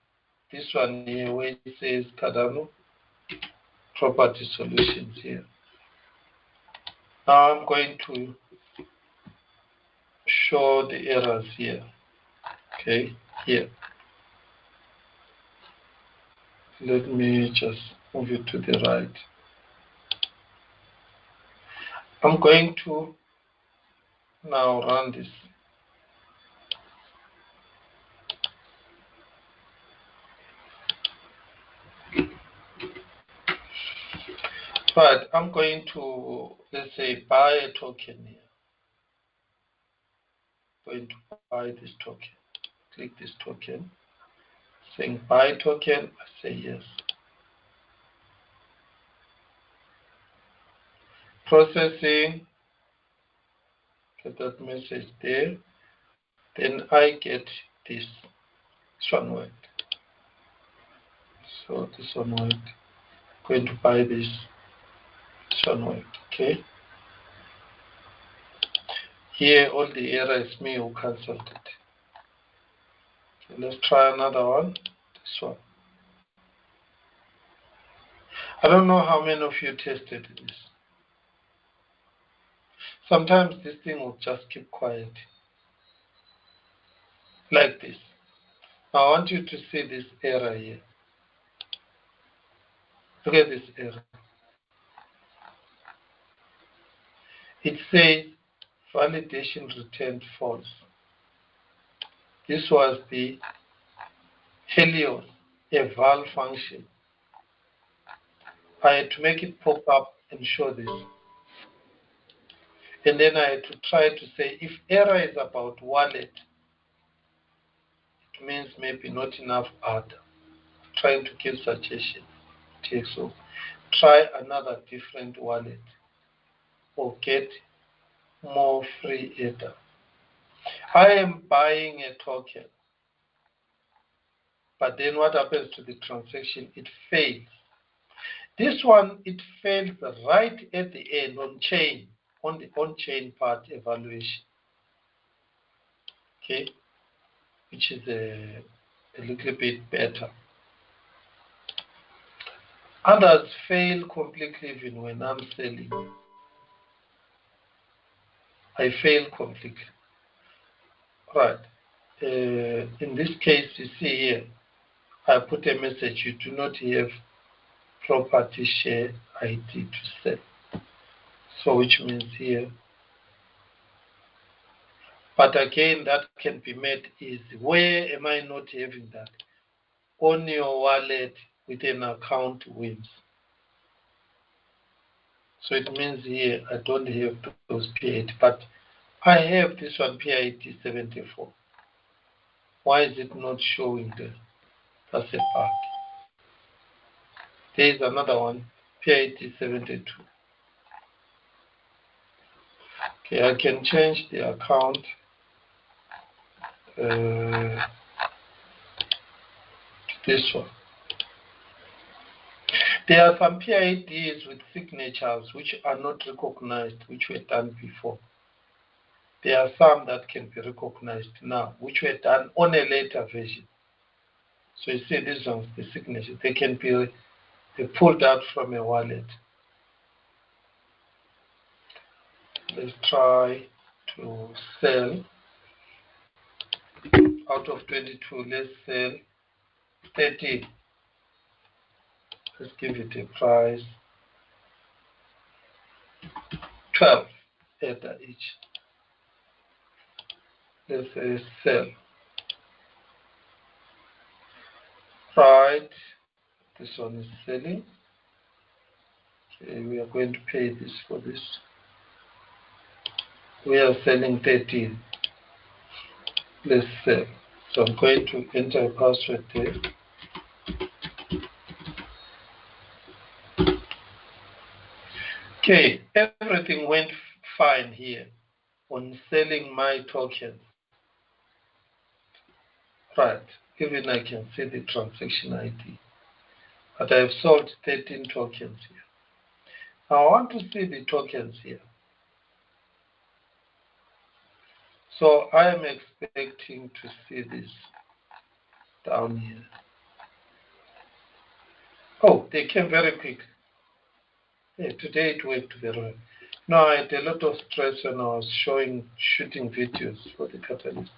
This one here where it says Cardano property solutions here. Now I'm going to show the errors here. Okay, here. Let me just move it to the right. I'm going to now run this. But I'm going to, let's say, buy a token here. Going to buy this token. Click this token. Saying buy token, I say yes. Processing, get that message there. Then I get this. This one worked. So this one worked. Going to buy this. This one worked. Okay. Here all the error is me who cancelled it. Okay, let's try another one. This one. I don't know how many of you tested this. Sometimes this thing will just keep quiet. Like this. Now I want you to see this error here. Look at this error. It says validation returned false. This was the Helios eval function. I had to make it pop up and show this. And then I had to try to say if error is about wallet, it means maybe not enough ADA. Trying to give suggestion. TXO. Try another different wallet or get more free ADA. I am buying a token, but then what happens to the transaction? It fails. This one, it fails right at the end on chain, on the on-chain part evaluation. Okay, which is a little bit better. Others fail completely even when I'm selling. I fail completely. Right. In this case, you see here, I put a message, you do not have property share ID to sell. So which means here, but again, that can be made easy. Where am I not having that? On your wallet with an account wins. So it means here I don't have those P8, but I have this one PIT 74. Why is it not showing there? That's a bug. There is another one, PIT 72. Okay, I can change the account to this one. There are some PIDs with signatures which are not recognized, which were done before. There are some that can be recognized now, which were done on a later version. So you see these ones, the signature, they can be pulled out from a wallet. Let's try to sell. Out of 22, let's sell 13. Let's give it a price 12 Ether each. Let's say sell. Right. This one is selling. Okay, we are going to pay this for this. We are selling 13. Let's sell. So I'm going to enter a password there. Okay, everything went fine here on selling my tokens. Right, even I can see the transaction ID. But I have sold 13 tokens here. Now I want to see the tokens here. So I am expecting to see this down here. Oh, they came very quick. Yeah, today it worked very well. No, I had a lot of stress when I was shooting videos for the catalyst.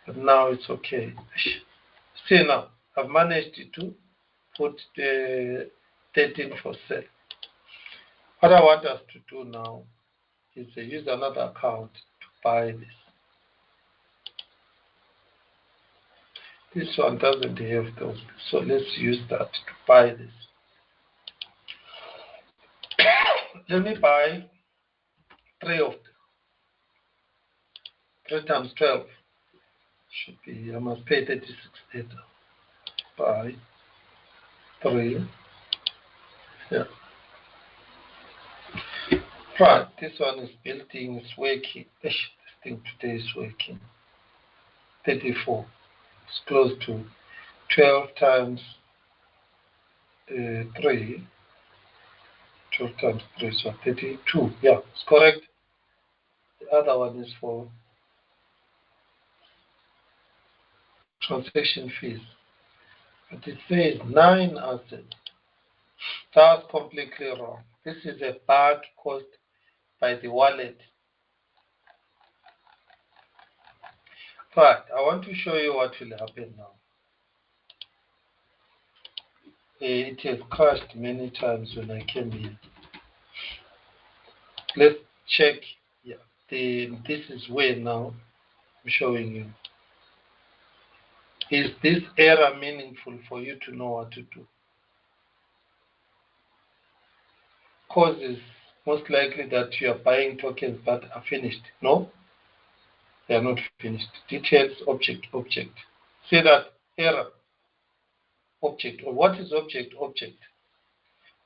But now it's okay. See now, I've managed to put the 13 for sale. What I want us to do now is to use another account to buy this. This one doesn't have those, so let's use that to buy this. Let me buy 3 of them. 3 times 12 should be, I must pay 36 Ether. Buy 3. Yeah. Right, this one is building, it's working. This thing today is working. 34. It's close to 12 times 3. 12 times 3, so 32. Yeah, it's correct. The other one is for transaction fees. But it says 9 assets. That's completely wrong. This is a bug caused by the wallet. Right, I want to show you what will happen now. It has crashed many times when I came here. Let's check. Yeah, this is where now I'm showing you. Is this error meaningful for you to know what to do? Causes most likely that you are buying tokens that are finished. No, they are not finished. Details, object. See that error, object. Or what is object?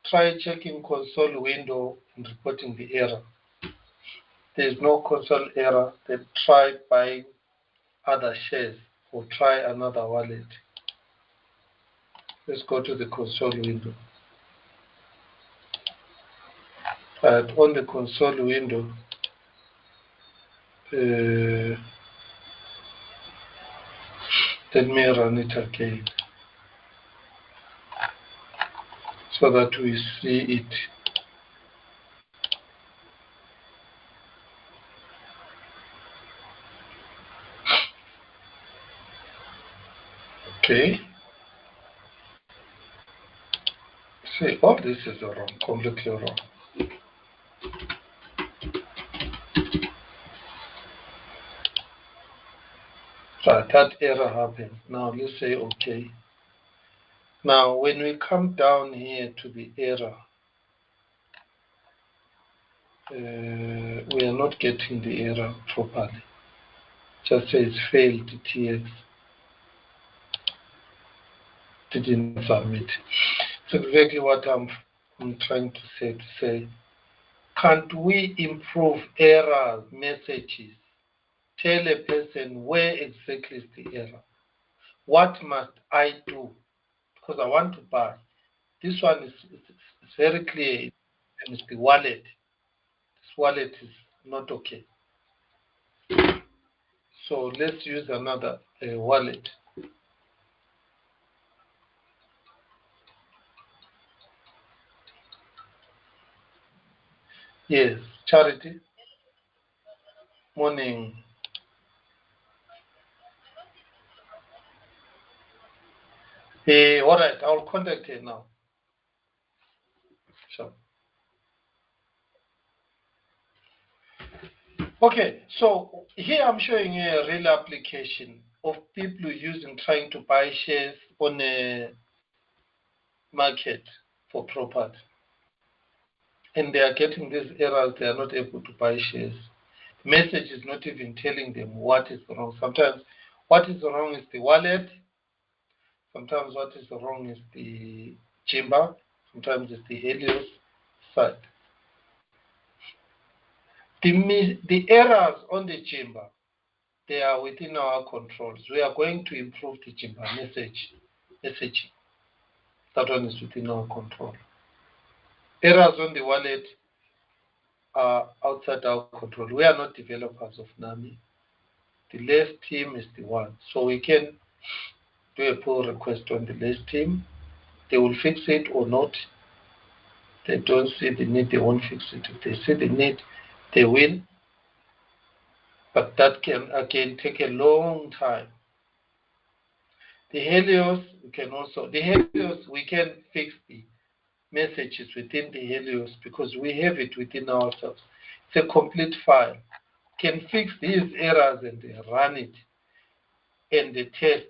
Try checking console window and reporting the error. There is no console error. Then try buying other shares or try another wallet. Let's go to the console window. And on the console window, let me run it again so that we see it. Okay. See, all this is wrong, completely wrong. Right, that error happened. Now let's say okay. Now when we come down here to the error, we are not getting the error properly. Just says failed TX. Didn't submit. It's exactly what I'm trying to say. can't we improve error messages? Tell a person where exactly is the error. What must I do? Because I want to buy. This one is very clear. It's the wallet. This wallet is not okay. So let's use another wallet. Yes, Charity. Morning. All right, I'll contact her now. Sure. Okay, so here I'm showing you a real application of people trying to buy shares on a market for property. And they are getting these errors, they are not able to buy shares. The message is not even telling them what is wrong. Sometimes what is wrong is the wallet. Sometimes what is wrong is the chamber. Sometimes it's the Helios side. The errors on the chamber, they are within our controls. We are going to improve the chamber messaging. That one is within our control. Errors on the wallet are outside our control. We are not developers of NAMI. The last team is the one. So we can do a pull request on the last team. They will fix it or not. They don't see the need, they won't fix it. If they see the need, they will. But that can again take a long time. The Helios, we can fix the messages within the Helios because we have it within ourselves. It's a complete file. Can fix these errors and run it and the test.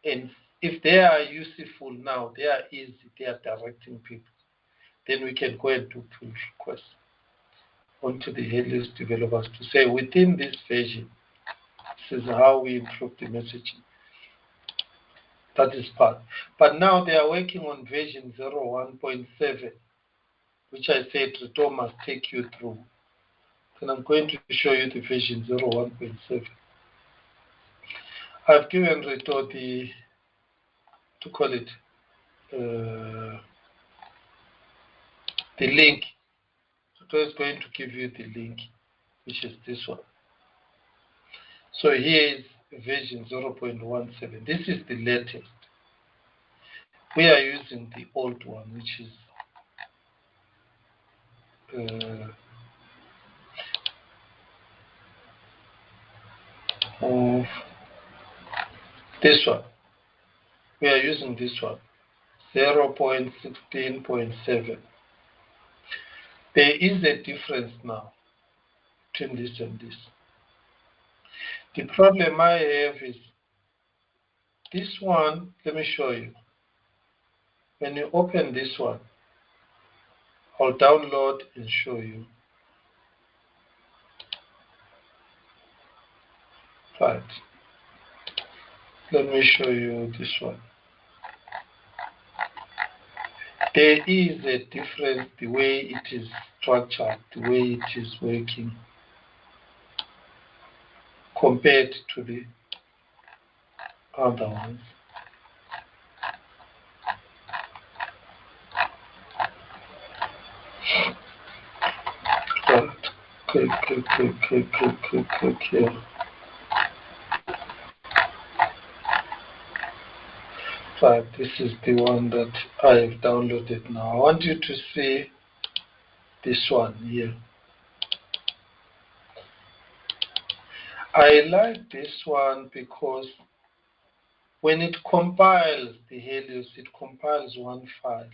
And if they are useful now, they are easy, they are directing people. Then we can go and do pull requests onto the Helios developers to say within this version, this is how we improve the messaging. That is part. But now they are working on version 01.7, which I said Rito must take you through. Then I'm going to show you the version 01.7. I've given Rito the link. Rito is going to give you the link, which is this one. So here is version 0.17. This is the latest. We are using the old one, which is this one. We are using this one, 0.16.7. There is a difference now between this and this. The problem I have is this one. Let me show you. When you open this one, I'll download and show you. Right. Let me show you this one. There is a difference the way it is structured, the way it is working compared to the other ones. Right. Click here. Right, this is the one that I've downloaded now. I want you to see this one here. I like this one because when it compiles the Helios, it compiles one file.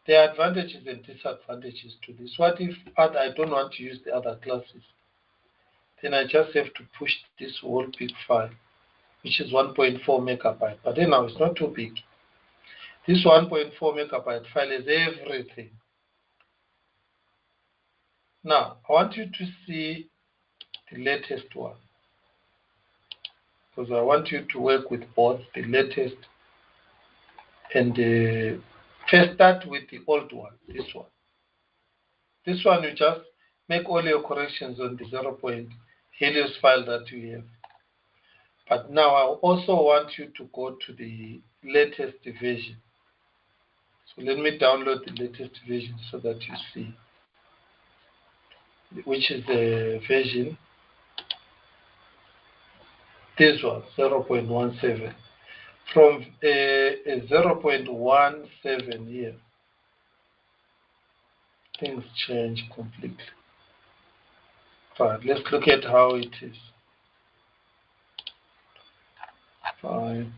There are advantages and disadvantages to this. What if I don't want to use the other classes? Then I just have to push this whole big file, which is 1.4 megabyte. But then now it's not too big. This 1.4 megabyte file is everything. Now, I want you to see the latest one, because I want you to work with both the latest and first start with the old one, this one. This one you just make all your corrections on the 0. Helios file that you have. But now I also want you to go to the latest version. So let me download the latest version so that you see, which is the version, this one, 0.17. From 0.17 here, things change completely. Right, let's look at how it is. Right,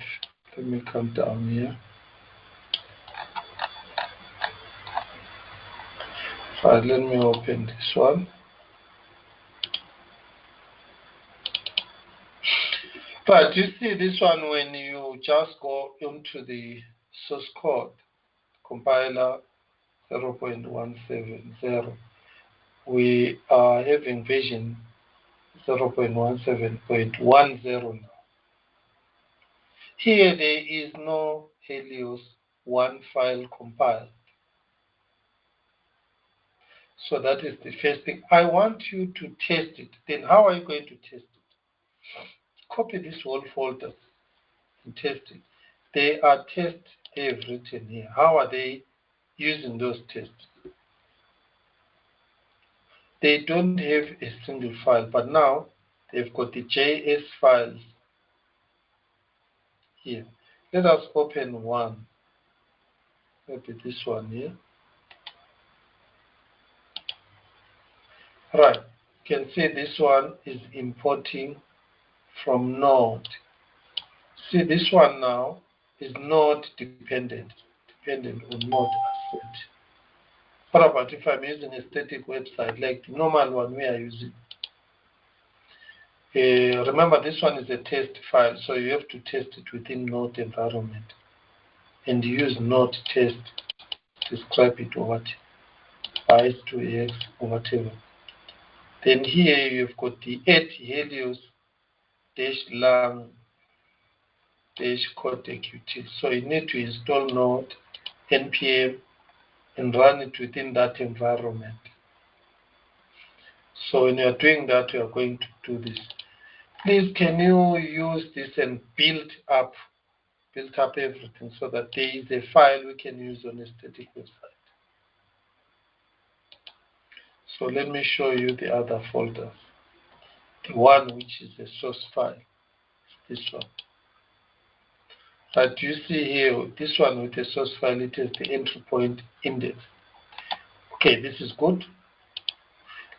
let me come down here. Right, let me open this one. Right, you see this one when you just go into the source code, compiler 0.170. We are having version 0.17.10 now. Here there is no Helios 1 file compiled. So that is the first thing. I want you to test it. Then how are you going to test it? Copy this whole folder and test it. They are tests they have written here. How are they using those tests? They don't have a single file, but now they've got the JS files here. Let us open one. Maybe this one here. Right. You can see this one is importing from Node. See, this one now is Node dependent on Node asset. What about if I'm using a static website like the normal one we are using? Remember, this one is a test file, so you have to test it within Node environment. And use Node test, describe it or what, bias2x or whatever. Then here you've got the @helios -lang -codec util. So you need to install Node, npm, and run it within that environment. So when you are doing that, you are going to do this. Please, can you use this and build up everything so that there is a file we can use on a static website. So let me show you the other folder. The one which is a source file, this one. But you see here, this one with the source file, it has the entry point index. Okay, this is good.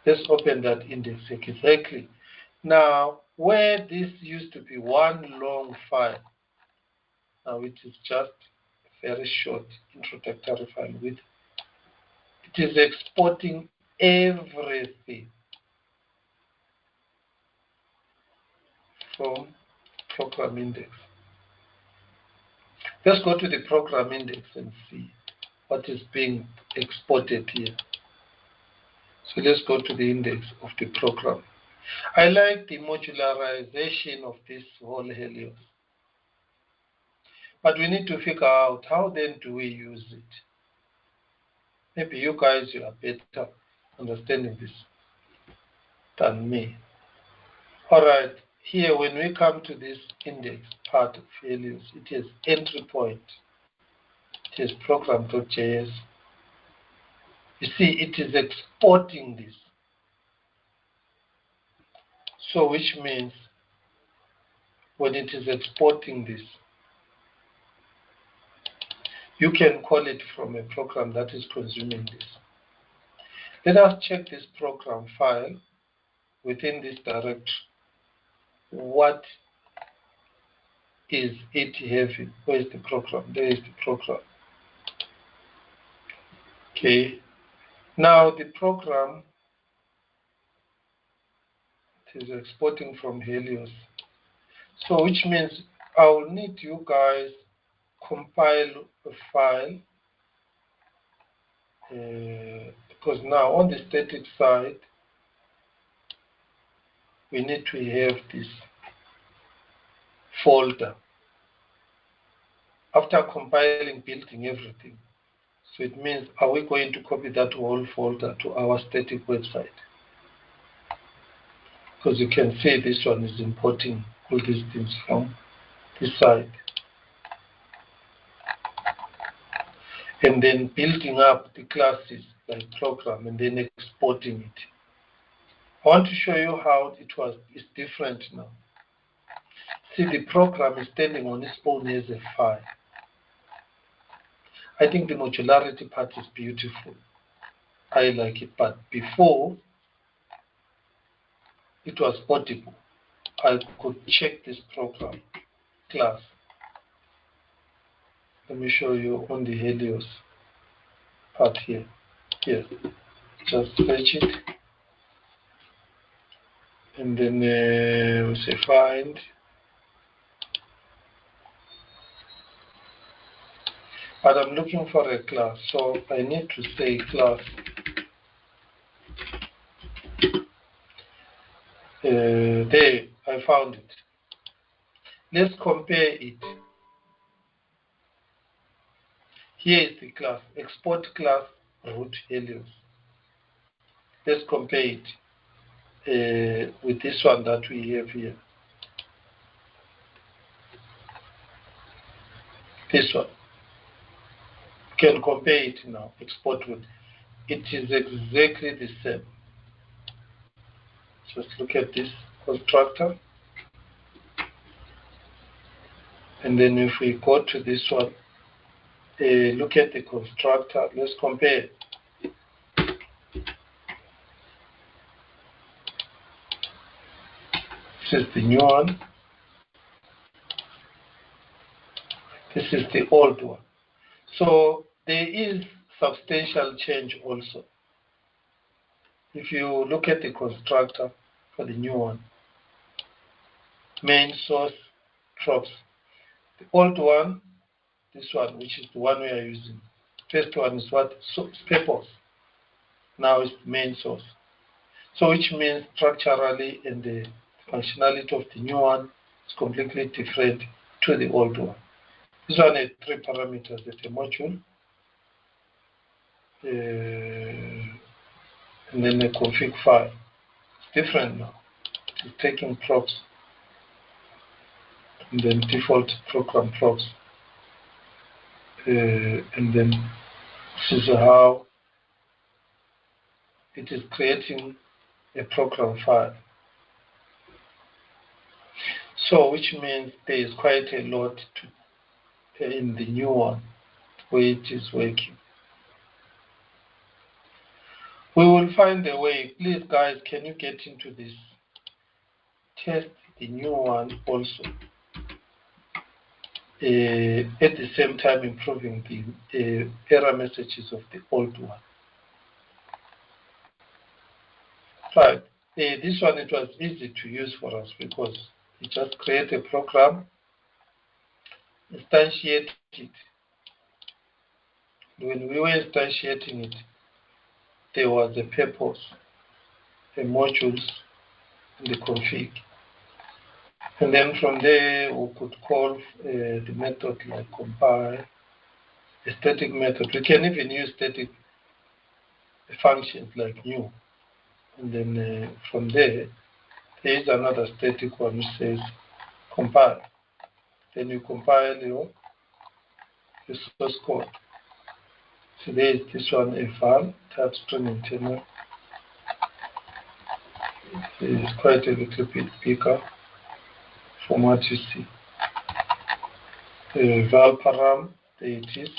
Let's open that index exactly. Now, where this used to be one long file, now it is just a very short introductory file with, it is exporting everything from program index. Let's go to the program index and see what is being exported here. So let's go to the index of the program. I like the modularization of this whole Helios. But we need to figure out how then do we use it. Maybe you guys, you are better understanding this than me. All right, here when we come to this index part of Helios, it is entry point. It is program.js. You see, it is exporting this. So which means when it is exporting this, you can call it from a program that is consuming this. Let us check this program file within this directory. What is it having? Where is the program? There is the program. Okay. Now the program is exporting from Helios. So which means I will need you guys compile a file because now on the static side we need to have this folder after compiling, building everything. So it means, are we going to copy that whole folder to our static website? Because you can see this one is importing all these things from this side. And then building up the classes like program and then exporting it. I want to show you how it's different now. See, the program is standing on its own as a file. I think the modularity part is beautiful. I like it, but before it was audible. I could check this program class. Let me show you on the Helios part here. Here, just fetch it, and then we say find. But I'm looking for a class, so I need to say class. There, I found it. Let's compare it. Here is the class, export class root Helios. Let's compare it with this one that we have here. This one. You can compare it now, export with. It is exactly the same. Just look at this constructor. And then if we go to this one, look at the constructor. Let's compare. This is the new one. This is the old one. So there is substantial change also. If you look at the constructor for the new one, main source drops. The old one, this one, which is the one we are using. First one is what? Purpose. Now it's main source. So which means structurally and the functionality of the new one is completely different to the old one. This one has 3 parameters at a module. And then a config file. It's different now. It's taking props and then default program props. And then this is how it is creating a program file. So which means there is quite a lot in the new one where it is working. We will find a way. Please guys, can you get into this? Test the new one also. At the same time improving the error messages of the old one. Right. This one, it was easy to use for us because we just create a program, instantiate it. When we were instantiating it, there was a purpose, the modules, and the config. And then from there, we could call the method like compile, a static method. We can even use static functions like new. And then from there is another static one which says compile. Then you compile your source code. So there is this one, a file, type string internal. It is quite a little bit bigger from what you see. Val param, there it is.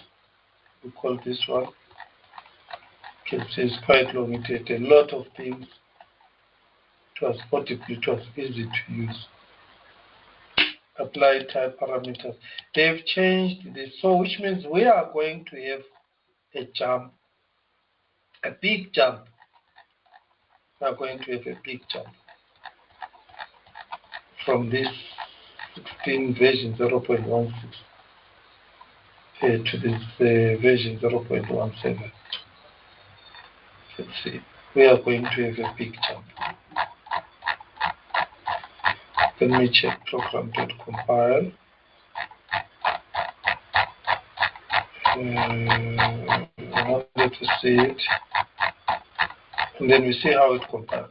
We call this one. You can see it's quite long. It had a lot of things. It was portable, it was easy to use. Apply type parameters. They've changed this, so which means we are going to have a jump, a big jump. We are going to have a big jump from this 16 version 0.16 to this version 0.17. Let's see. We are going to have a big jump. Let me check program.compile. in order to see it. And then we see how it compiles.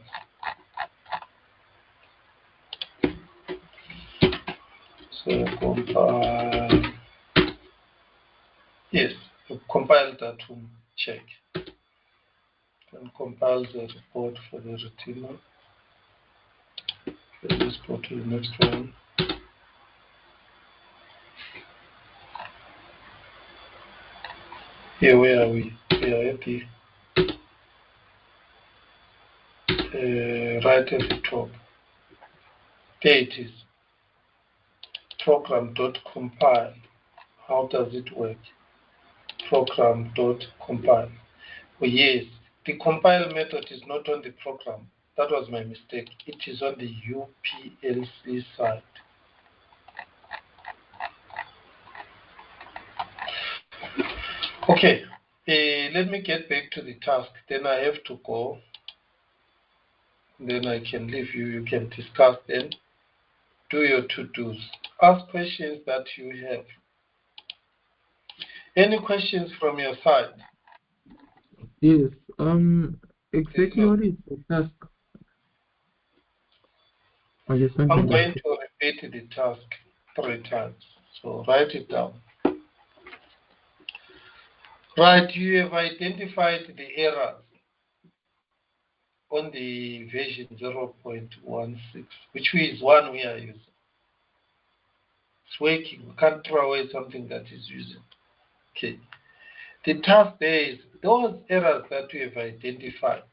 So compile. Yes, compile that to check. And compile the report for the retina. Let's go to the next one. Here, where are we? We are at the right at the top. There it is. Program.compile. How does it work? Program.compile. Oh, yes, the compile method is not on the program. That was my mistake. It is on the UPLC side. Okay, let me get back to the task. Then I have to go. Then I can leave you. You can discuss then. Do your to-dos. Ask questions that you have. Any questions from your side? Yes. Exactly what is the task? I just want I'm to going to repeat the task 3 times. So write it down. Right, you have identified the errors on the version 0.16, which is one we are using. It's working. We can't throw away something that is using. Okay. The task there is those errors that you have identified.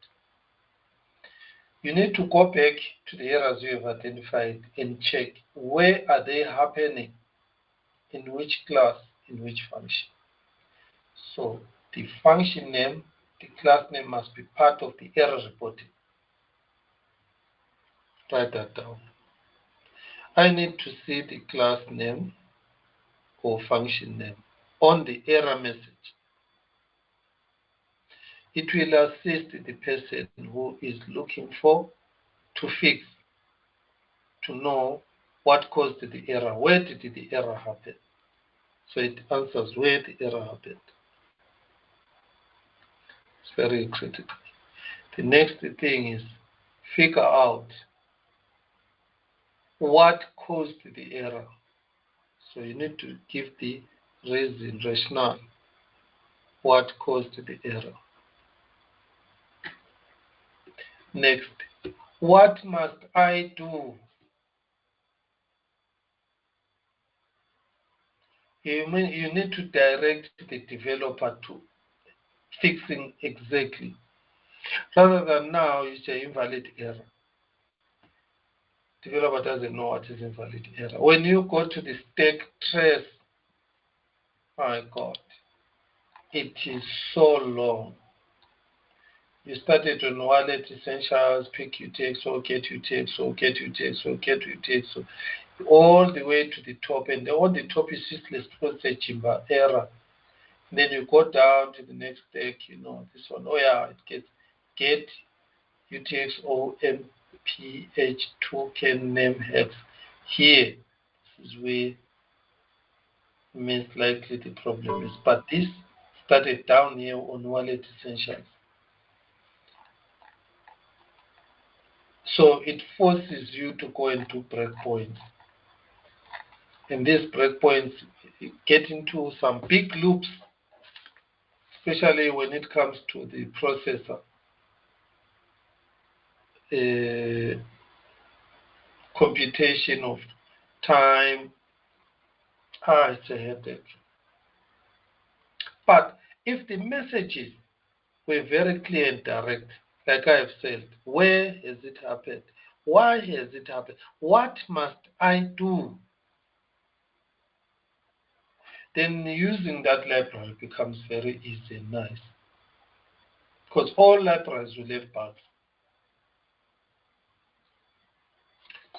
You need to go back to the errors you have identified and check where are they happening, in which class, in which function. So the function name, the class name must be part of the error reporting. Write that down. I need to see the class name or function name on the error message. It will assist the person who is looking for to fix, to know what caused the error, where did the error happen. So it answers where the error happened. It's very critical. The next thing is figure out what caused the error. So you need to give the reason, rationale, what caused the error. Next, what must I do? You need to direct the developer to fixing exactly, rather than now you say invalid error. Developer doesn't know what is invalid error. When you go to the stack trace, my God, it is so long. You started on wallet essentials, pick UTXO, get UTXO, get UTXO, get UTXO, all the way to the top. And on the top is useless because it's a Jimba error. Then you go down to the next stack, this one. Oh yeah, it gets get UTXO MPH token name hex. Here, this is where most likely the problem is. But this started down here on wallet essentials. So it forces you to go into breakpoints. And these breakpoints get into some big loops, especially when it comes to the processor. Computation of time. It's a headache. But if the messages were very clear and direct, like I have said, where has it happened? Why has it happened? What must I do? Then using that library becomes very easy and nice. Because all libraries will have bugs.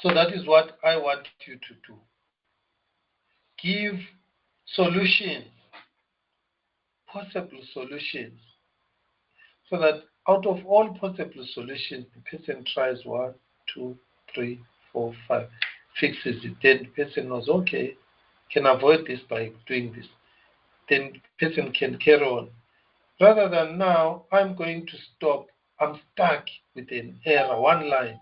So that is what I want you to do. Give solutions, possible solutions, so that out of all possible solutions, the person tries 1, 2, 3, 4, 5, fixes it. Then the person knows, okay, can avoid this by doing this. Then the person can carry on. Rather than now, I'm going to stop. I'm stuck with an error, one line.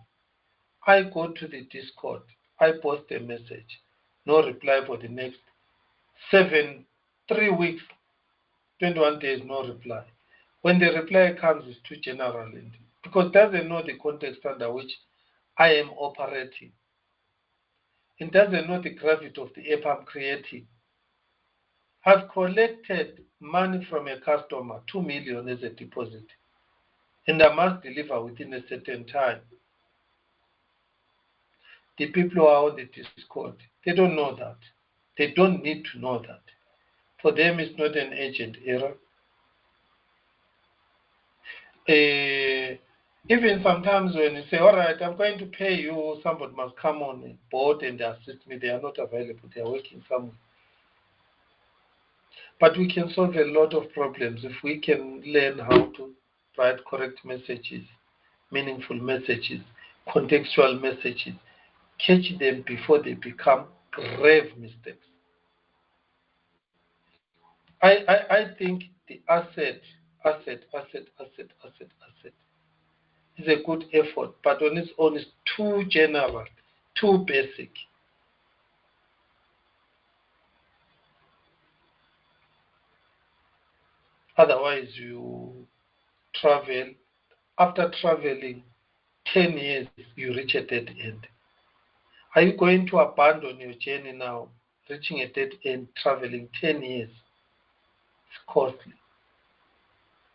I go to the Discord. I post a message. No reply for the next 3 weeks, 21 days, no reply. When the reply comes, it's too general because it doesn't know the context under which I am operating. It doesn't know the gravity of the app I'm creating. I've collected money from a customer, 2 million as a deposit, and I must deliver within a certain time. The people who are on the Discord, they don't know that. They don't need to know that. For them, it's not an agent error. Even sometimes when you say, all right, I'm going to pay you, somebody must come on board and assist me. They are not available. They are working somewhere. But we can solve a lot of problems if we can learn how to write correct messages, meaningful messages, contextual messages, catch them before they become grave mistakes. I think the asset is a good effort, but on its own is too general, too basic. Otherwise, you travel. After traveling 10 years, you reach a dead end. Are you going to abandon your journey now, reaching a dead end, traveling 10 years? It's costly.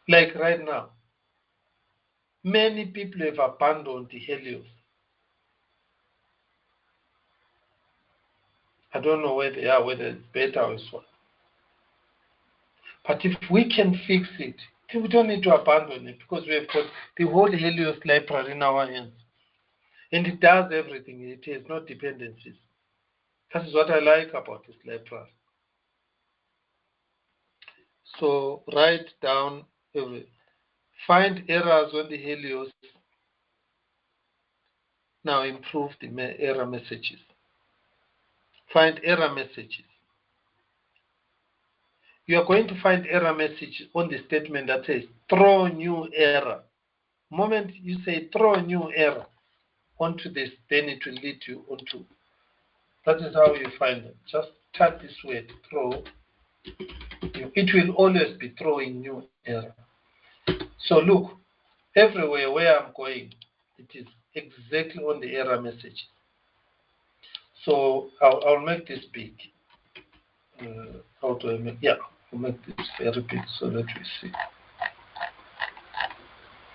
Like right now, many people have abandoned the Helios. I don't know where they are, whether it's better or what. But if we can fix it, then we don't need to abandon it because we have got the whole Helios library in our hands. And it does everything. It has no dependencies. That is what I like about this library. So write down, find errors on the Helios. Now improve the error messages. Find error messages. You are going to find error message on the statement that says throw new error. The moment you say throw new error onto this, then it will lead you onto. That is how you find it. Just type this word throw. It will always be throwing new error. So look, everywhere where I'm going, it is exactly on the error message. So I'll make this big. How do I make? Yeah, I'll make this very big so that we see.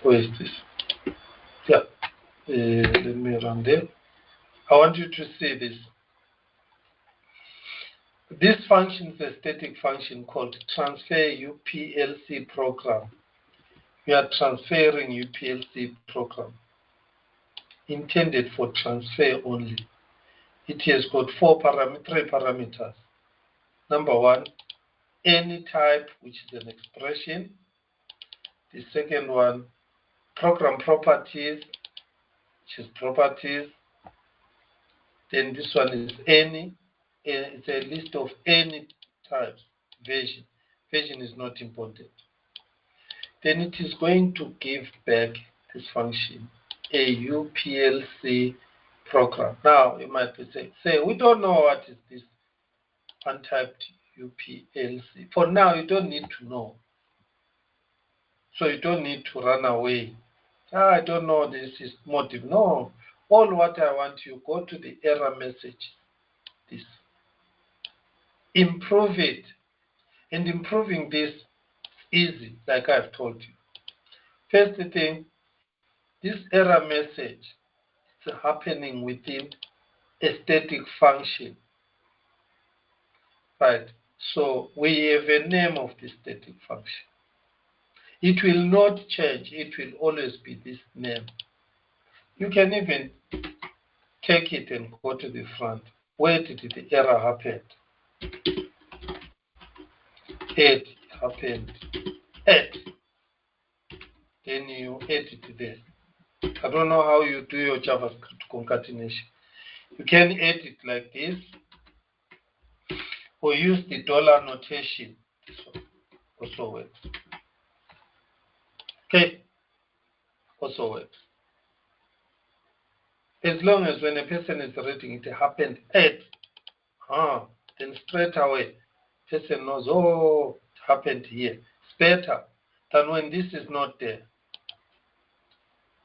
Where is this? Yeah, let me run there. I want you to see this. This function is a static function called transfer UPLC program. We are transferring UPLC program intended for transfer only. It has got three parameters. Number one, any type, which is an expression. The second one, program properties, which is properties. Then this one is any. It's a list of any types. Version. Version is not important. Then it is going to give back this function, a UPLC program. Now, you might be saying, we don't know what is this untyped UPLC. For now, you don't need to know. So you don't need to run away. I don't know this is motive. No. All what I want you, go to the error message. This. Improve it. And improving this is easy, like I've told you. First thing, this error message is happening within a static function. Right. So we have a name of the static function. It will not change. It will always be this name. You can even take it and go to the front. Where did the error happen? It happened at. Then you add it there. I don't know how you do your JavaScript concatenation. You can add it like this, or use the dollar notation. This one also works. Okay, also works. As long as when a person is reading it happened at, then straight away, person knows, oh, it happened here. It's better than when this is not there.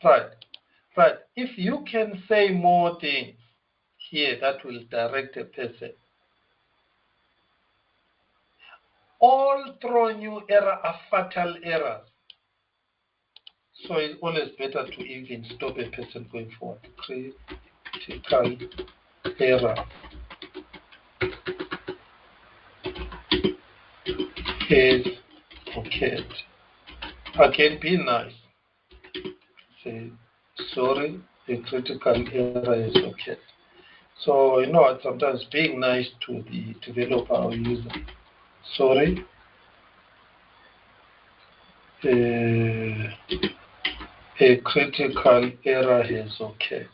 Right. Right. If you can say more things here that will direct a person, all through new error are fatal errors. So it's always better to even stop a person going forward. Critical error is occurred. Again, be nice. Say, sorry, a critical error is occurred. So you know what? Sometimes being nice to the developer or user. Sorry, a critical error has occurred.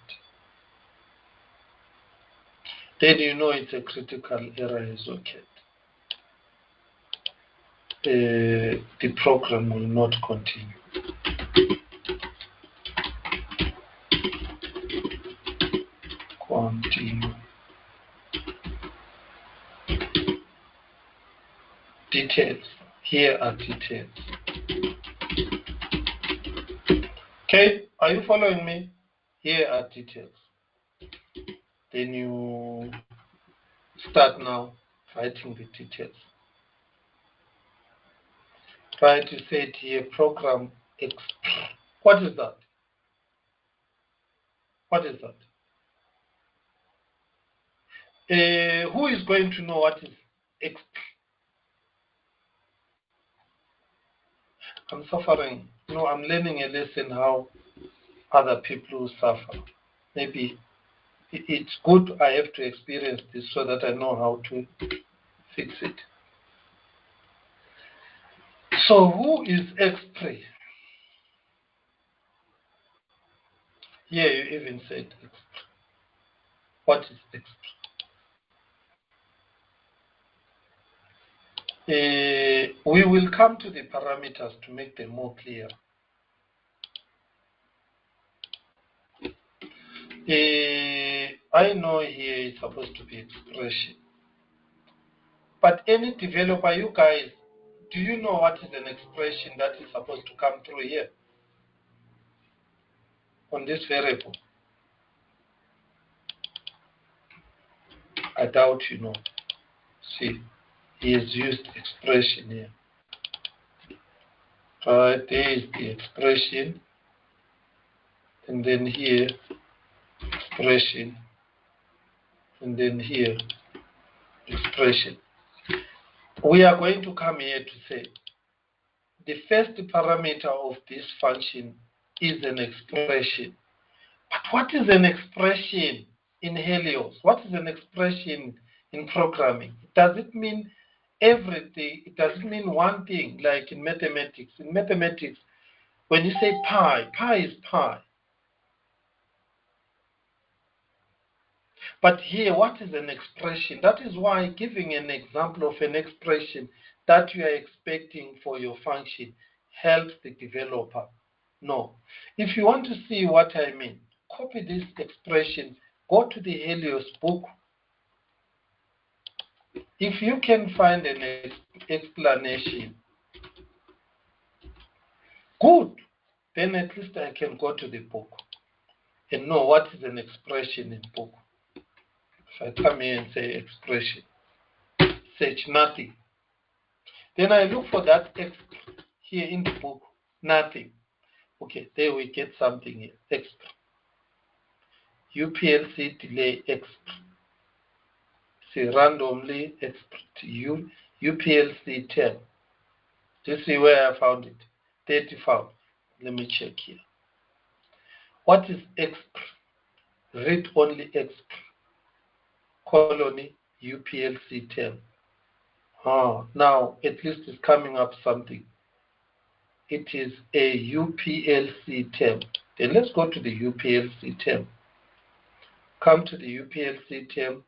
Then you know it's a critical error has occurred. The program will not continue. Continue. Details. Here are details. Okay, are you following me? Here are details. Then you start now writing the details. Try to say it here, program X. What is that? What is that? Who is going to know what is X? I'm suffering. You know, I'm learning a lesson how other people suffer. Maybe it's good I have to experience this so that I know how to fix it. So who is X3? Here you even said X3. What is X3? We will come to the parameters to make them more clear. I know here it's supposed to be expression. But any developer, you guys, do you know what is an expression that is supposed to come through here on this variable? I doubt you know. See, he has used expression here. Right, there is the expression, and then here, expression, and then here, expression. We are going to come here to say the first parameter of this function is an expression. But what is an expression in Helios? What is an expression in programming? Does it mean everything? It doesn't mean one thing like in mathematics. In mathematics, when you say pi, pi is pi. But here, what is an expression? That is why giving an example of an expression that you are expecting for your function helps the developer. No. If you want to see what I mean, copy this expression, go to the Helios book. If you can find an explanation, good. Then at least I can go to the book and know what is an expression in book. If I come here and say expression, search nothing. Then I look for that X here in the book, nothing. Okay, there we get something here, X. UPLC delay X. See, randomly X to UPLC 10. Do you see where I found it? 30 found. Let me check here. What is X? Read only X. Colony UPLC 10. Now at least it's coming up something. It is a UPLC term. Then let's go to the UPLC term. Come to the UPLC term,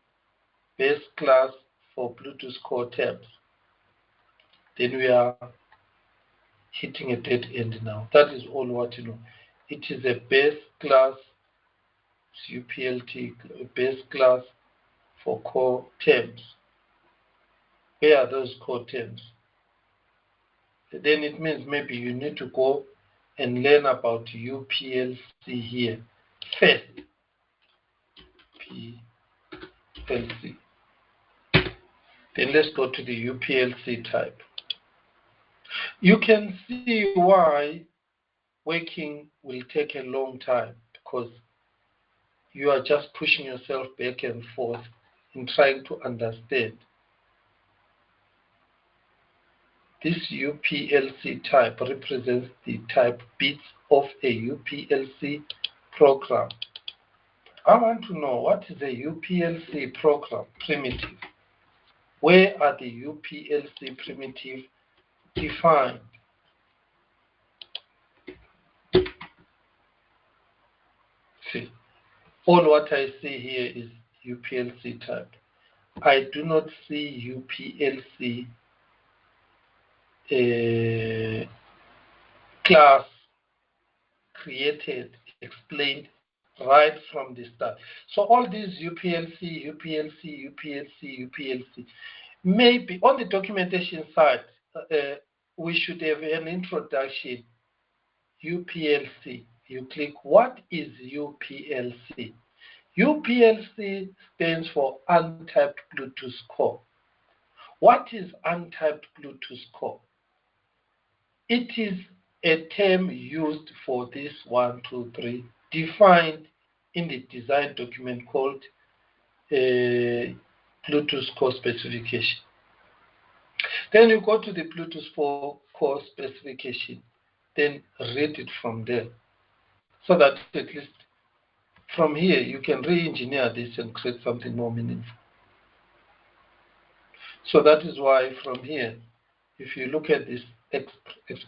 base class for Bluetooth core terms. Then we are hitting a dead end now. That is all what you know. It is a base class UPLT, base class for core terms. Where are those core terms? Then it means maybe you need to go and learn about UPLC here first. PLC. Then let's go to the UPLC type. You can see why working will take a long time, because you are just pushing yourself back and forth in trying to understand. This UPLC type represents the type bits of a UPLC program. I want to know, what is a UPLC program primitive? Where are the UPLC primitive defined? See, all what I see here is UPLC type. I do not see UPLC class created, explained right from the start. So all these UPLC, maybe on the documentation side, we should have an introduction. UPLC. You click, what is UPLC? UPLC stands for untyped Bluetooth core. What is untyped Bluetooth core? It is a term used for this 1, 2, 3, defined in the design document called Bluetooth core specification. Then you go to the Bluetooth core specification, then read it from there, so that at least from here you can re-engineer this and create something more meaningful. So that is why from here, if you look at this,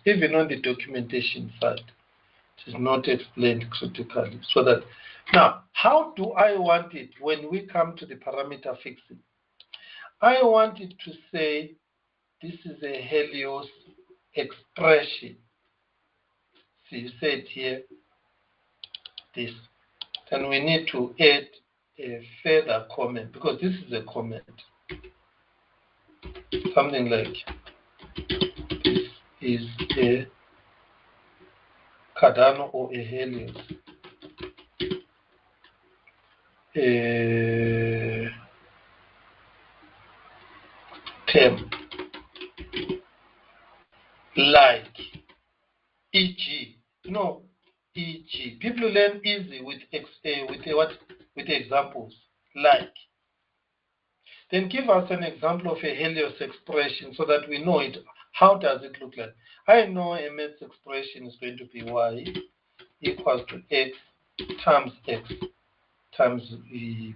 even on the documentation side, it is not explained critically. So that now, how do I want it when we come to the parameter fixing? I want it to say this is a Helios expression. So you said here this. Then we need to add a further comment, because this is a comment. Something like, this is a Cardano or a Helios term, like, e.g. No, e.g. People learn easy with examples, like. Then give us an example of a Helios expression so that we know it. How does it look like? I know a maths expression is going to be y equals to x times b,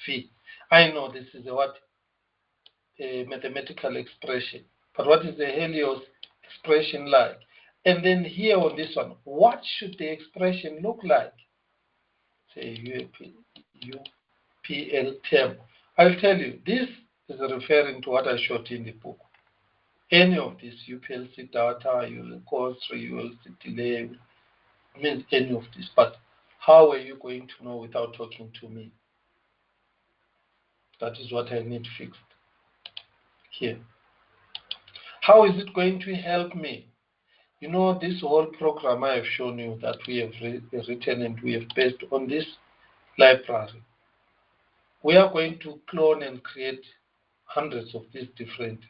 v. I know this is a mathematical expression. But what is the Helios expression like? And then here on this one, what should the expression look like? Say UPL term. I'll tell you, this is referring to what I showed in the book. Any of this UPLC data, you will cost, you will delay, means any of this. But how are you going to know without talking to me? That is what I need fixed here. How is it going to help me? You know, this whole program I have shown you that we have written and we have based on this library. We are going to clone and create hundreds of these different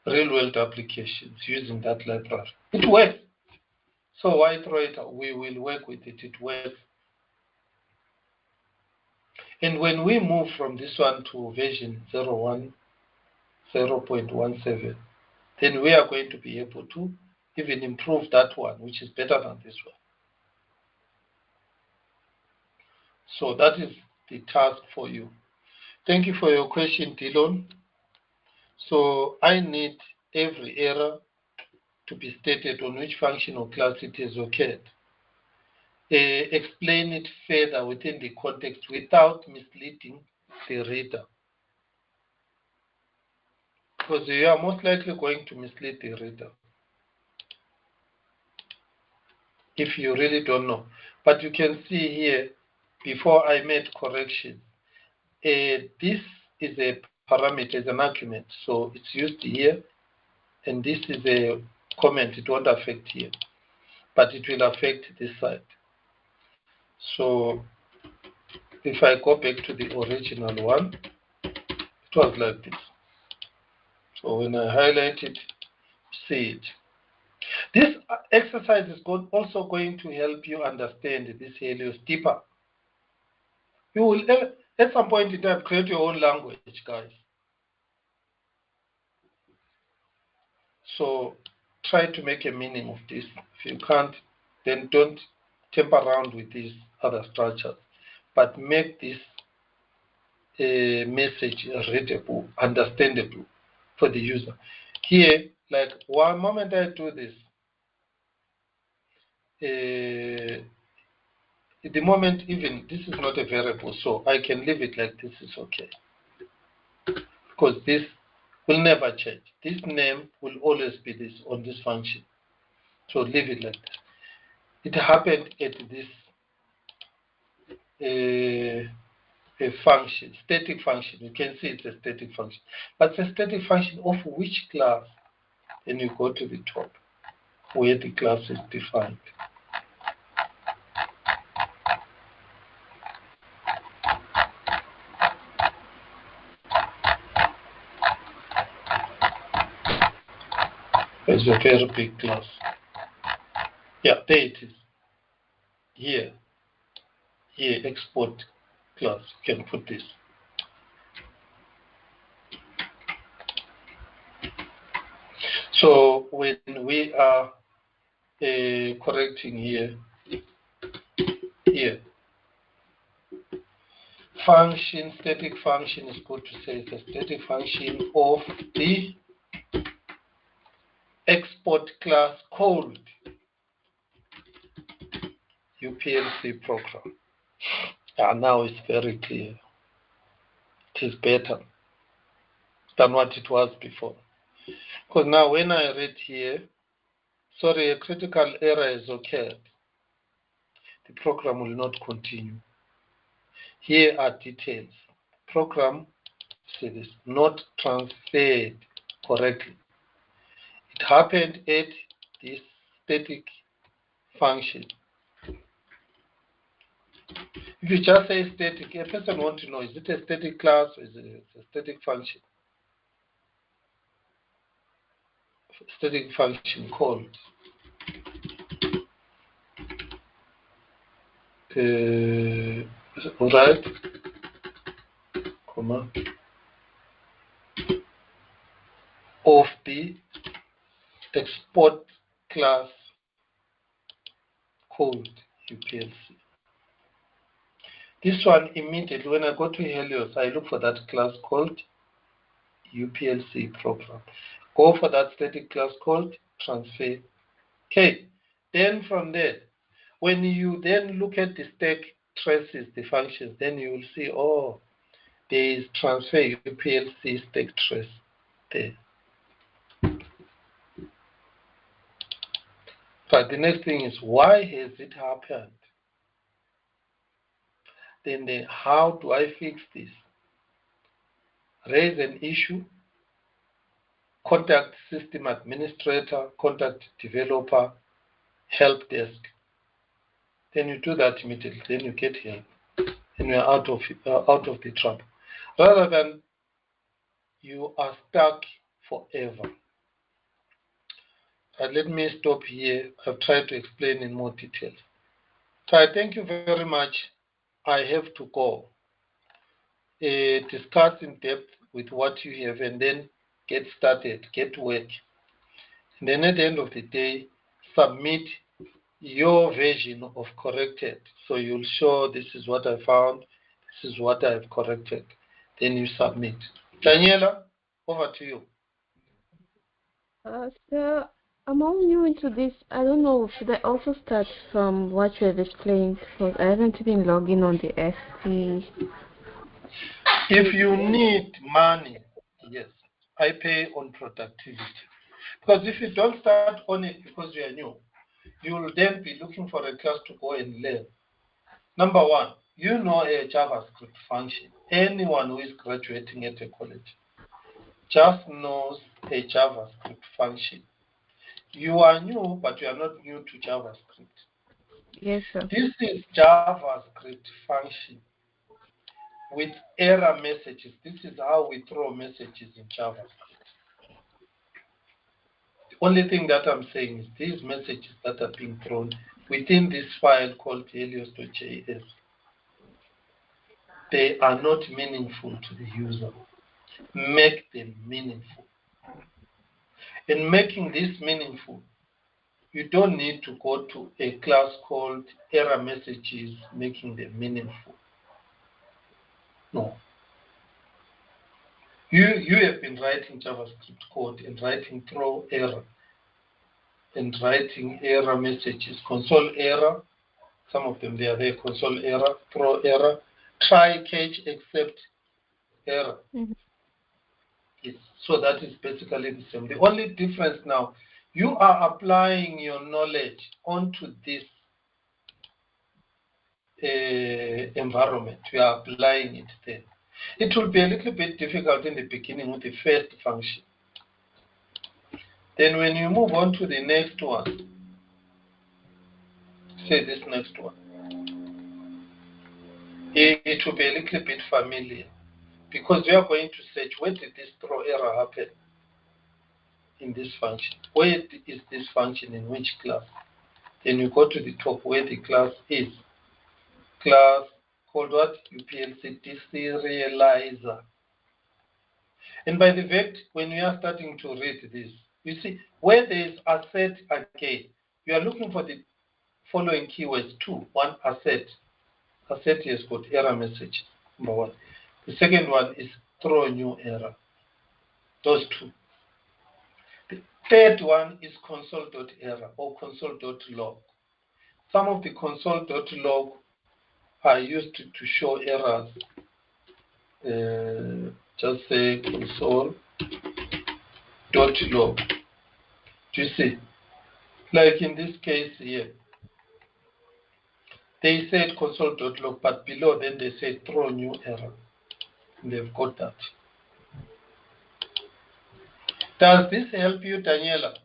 real-world applications using that library. It works. So why throw it out? We will work with it. It works. And when we move from this one to version 0.17, then we are going to be able to even improve that one, which is better than this one. So that is the task for you. Thank you for your question, Dylan. So I need every error to be stated on which function or class it is occurred. Explain it further within the context without misleading the reader. Because you are most likely going to mislead the reader. if you really don't know. But you can see here, before I made corrections, this is a parameter, is an argument. So it's used here, and this is a comment. It won't affect here, but it will affect this side. So if I go back to the original one, it was like this. So when I highlight it, see it. This exercise is also going to help you understand this Helios deeper. You will, at some point in time, create your own language, guys. So try to make a meaning of this. If you can't, then don't temper around with these other structures, but make this message readable, understandable for the user. Here, like one moment I do this, at the moment even this is not a variable, so I can leave it like this is okay. Because this will never change. This name will always be this on this function. So leave it like this. It happened at this a function, static function. You can see it's a static function. But it's a static function of which class? Then you go to the top where the class is defined. It's a very big class. Yeah, there it is. Here, export class. You can put this. So when we are correcting here, function, static function is good to say it's a static function of the export class called UPLC program. Now it's very clear. It is better than what it was before. Because now when I read here, sorry, a critical error has occurred. The program will not continue. Here are details. Program, see this, not transferred correctly. It happened at this static function. If you just say static, a person wants to know, is it a static class or is it a static function? Static function called right, comma, of the export class called UPLC. This one immediately, when I go to Helios, I look for that class called UPLC program. Go for that static class called transfer. Okay. Then from there, when you then look at the stack traces, the functions, then you will see, oh, there is transfer UPLC stack trace there. But the next thing is, why has it happened? Then how do I fix this? Raise an issue, contact system administrator, contact developer, help desk. Then you do that immediately. Then you get help, and you're out of the trouble. Rather than you are stuck forever. Let me stop here. I've tried to explain in more details. So I thank you very much. I have to go. Discuss in depth with what you have and then get started, get to work. And then at the end of the day, submit your version of corrected. So you'll show this is what I found, this is what I've corrected. Then you submit. Daniela, over to you. So I'm all new into this. I don't know, should I also start from what you have explained? Because I haven't been logging on the ST. If you need money, yes, I pay on productivity. Because if you don't start on it because you are new, you will then be looking for a class to go and learn. Number one, you know a JavaScript function. Anyone who is graduating at a college just knows a JavaScript function. You are new, but you are not new to JavaScript. Yes, sir. This is JavaScript function with error messages. This is how we throw messages in JavaScript. The only thing that I'm saying is these messages that are being thrown within this file called helios.js, they are not meaningful to the user. Make them meaningful. In making this meaningful, you don't need to go to a class called error messages, making them meaningful. No. You have been writing JavaScript code and writing throw error and writing error messages, console error. Some of them, they are there, console error, throw error, try, catch, accept error. Mhm. Yes. So that is basically the same. The only difference now, you are applying your knowledge onto this environment. You are applying it there. It will be a little bit difficult in the beginning with the first function. Then when you move on to the next one, say this next one, it will be a little bit familiar because we are going to search where did this throw error happen in this function. Where is this function in which class? Then you go to the top where the class is. Class called what? UPLC deserializer. And by the fact, when we are starting to read this, you see, where there is asset again, you are looking for the following keywords too. One, asset. Asset has got error message, number one. The second one is throw new error. Those two. The third one is console.error or console.log. Some of the console.log are used to show errors. Just say console.log. Do you see? Like in this case here, they said console.log, but below then they say throw new error. And they've got that. Does this help you, Daniela?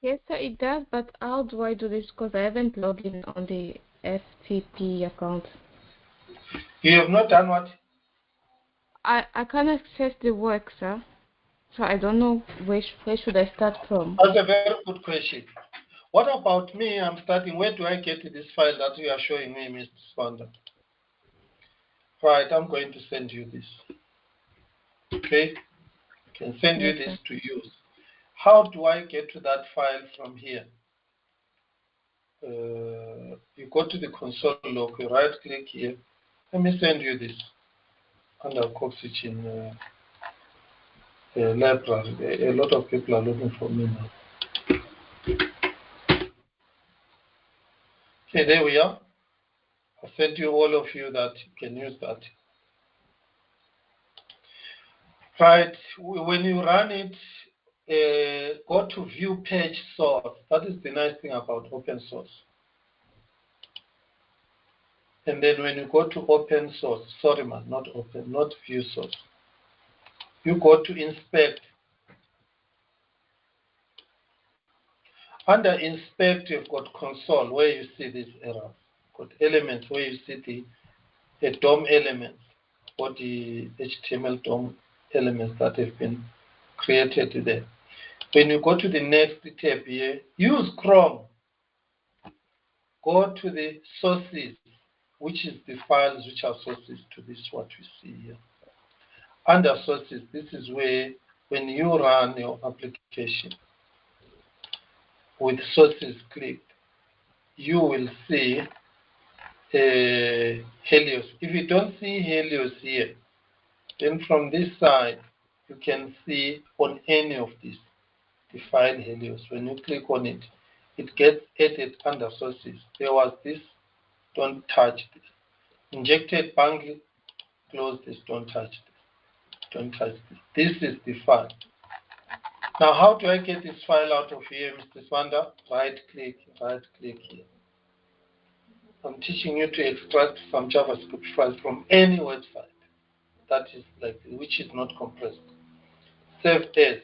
Yes, sir, it does, but how do I do this? Because I haven't logged in on the FTP account. You have not done what? I can't access the work, sir. So I don't know where should I start from. That's a very good question. What about me? I'm starting. Where do I get this file that you are showing me, Mr. Sponder? Right, I'm going to send you this. Okay? I can send you Yes, this sir. to use. How do I get to that file from here? You go to the console log, you right click here. Let me send you this under Coxygen library. A lot of people are looking for me now. Okay, there we are. I sent you all of you that you can use that. Right, when you run it, go to view page source. That is the nice thing about open source. And then when you go to open source, sorry man, not open, not view source. You go to inspect. Under inspect, you've got console where you see these errors. Got elements where you see the DOM elements or the HTML DOM elements that have been created there. When you go to the next tab here, use Chrome. Go to the sources, which is the files which are sources to this what we see here. Under sources, this is where when you run your application with sources clicked, you will see Helios. If you don't see Helios here, then from this side, you can see on any of these, the file Helios. When you click on it, it gets added under sources. There was this, don't touch this. Injected bundle, close this, don't touch this. Don't touch this. This is the file. Now, how do I get this file out of here, Mr. Swanda? Right click here. I'm teaching you to extract some JavaScript files from any website that is which is not compressed. Save as.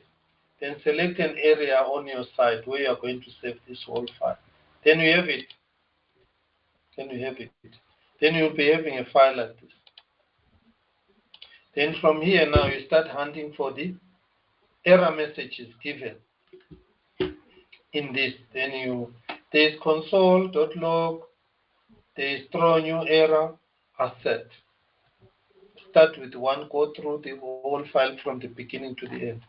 Then select an area on your site where you are going to save this whole file. Then you have it. Then you'll be having a file like this. Then from here now you start hunting for the error messages given in this. Then there's console.log, there's throw new error, asset. Start with one, go through the whole file from the beginning to the end.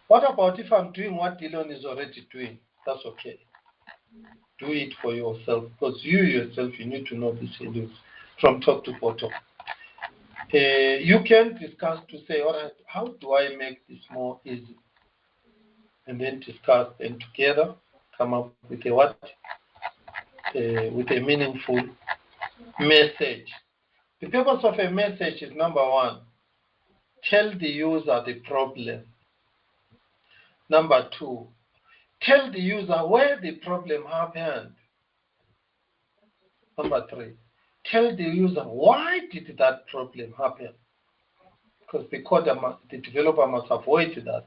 What about if I'm doing what Dylan is already doing? That's okay. Do it for yourself, because you yourself, you need to know this Helios from top to bottom. You can discuss to say, all right, how do I make this more easy? And then discuss, and together come up with a what? With a meaningful message. The purpose of a message is, number one, tell the user the problem. Number two, tell the user where the problem happened. Number three, tell the user why did that problem happen. Because the developer must avoid that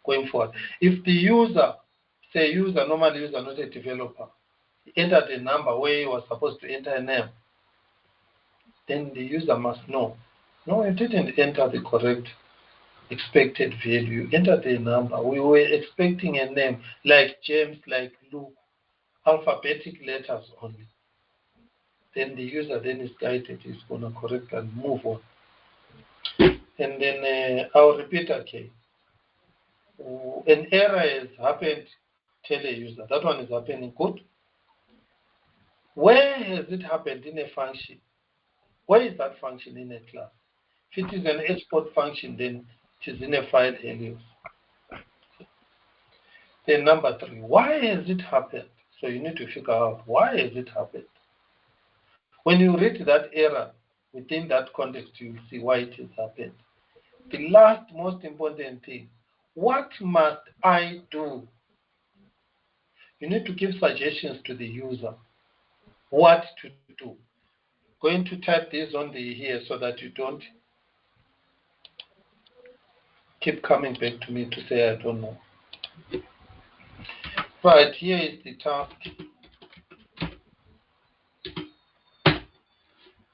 going forward. If the user, normal user, not a developer, entered a number where he was supposed to enter a name, then the user must know, no, you didn't enter the correct expected value. You entered a number. We were expecting a name like James, like Luke, alphabetic letters only. Then the user then is guided, is going to correct and move on. And then I'll repeat again. An error has happened, tell a user. That one is happening, good. Where has it happened in a function? Where is that function in a class? If it is an export function, then it is in a file Helios. Then number three, why has it happened? So you need to figure out why has it happened. When you read that error, within that context, you will see why it has happened. The last most important thing, what must I do? You need to give suggestions to the user what to do. Going to type this on here so that you don't keep coming back to me to say I don't know. Right, here is the task.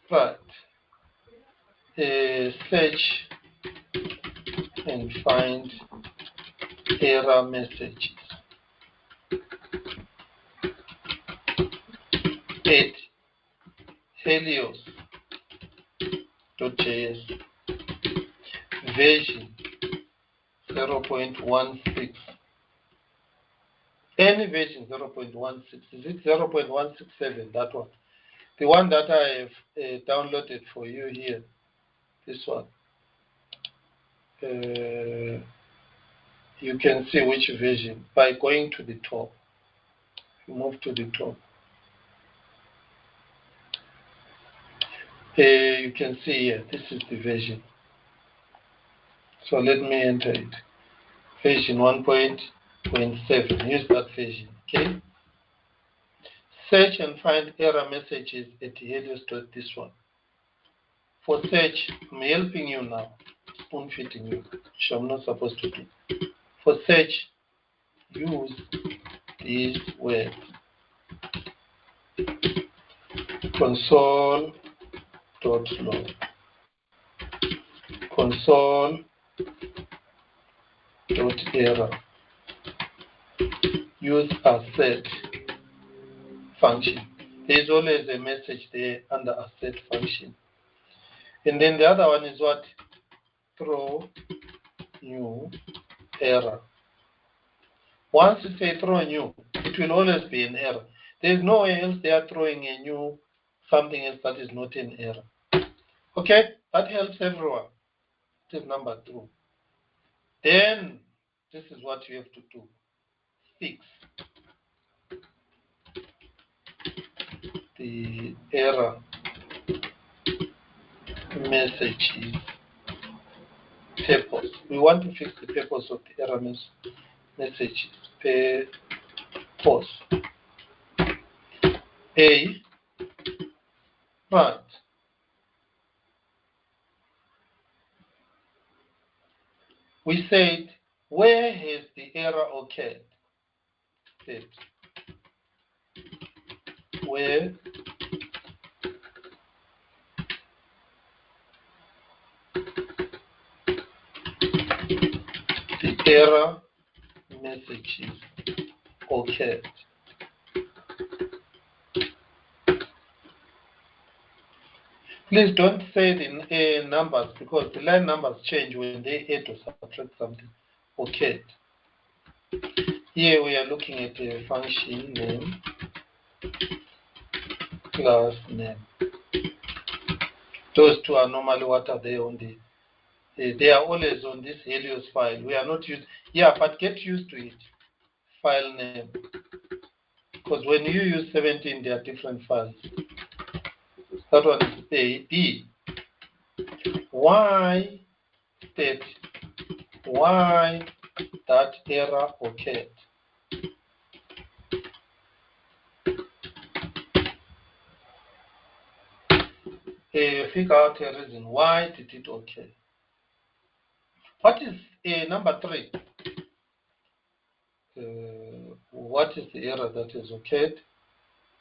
Right. Search and find error messages. At Helios.js version 0.16. Any version 0.16. Is it 0.167? That one. The one that I have downloaded for you here. This one. You can see which version by going to the top. You move to the top. You can see here, this is the version. So let me enter it. Version 1.7. Use that version. Okay. Search and find error messages at Helios. This one. For search, I'm helping you now. Spoon feeding you, which I'm not supposed to do. For search, use these words. Console.log. Console.error. Use asset function. There is always a message there under asset function. And then the other one is what? Throw new error. Once you say throw new, it will always be an error. There is no way else they are throwing a new something else that is not an error. Okay, that helps everyone. It is number 2. Then this is what you have to do. Fix the error messages purpose. We want to fix the purpose of the error messages. Purpose. A. Right. We said, where has the error occurred? Said, where the error messages occurred. Please don't say the numbers, because the line numbers change when they add or subtract something. Occurred. Here we are looking at a function name, class name. Those two are normally what are they on the they are always on this Helios file. We are not used, yeah, but get used to it. File name. Because when you use 17, there are different files. That one is A. B. Why state why that error occurred. Figure out a reason. Why did it occur? What is number 3? What is the error that has occurred?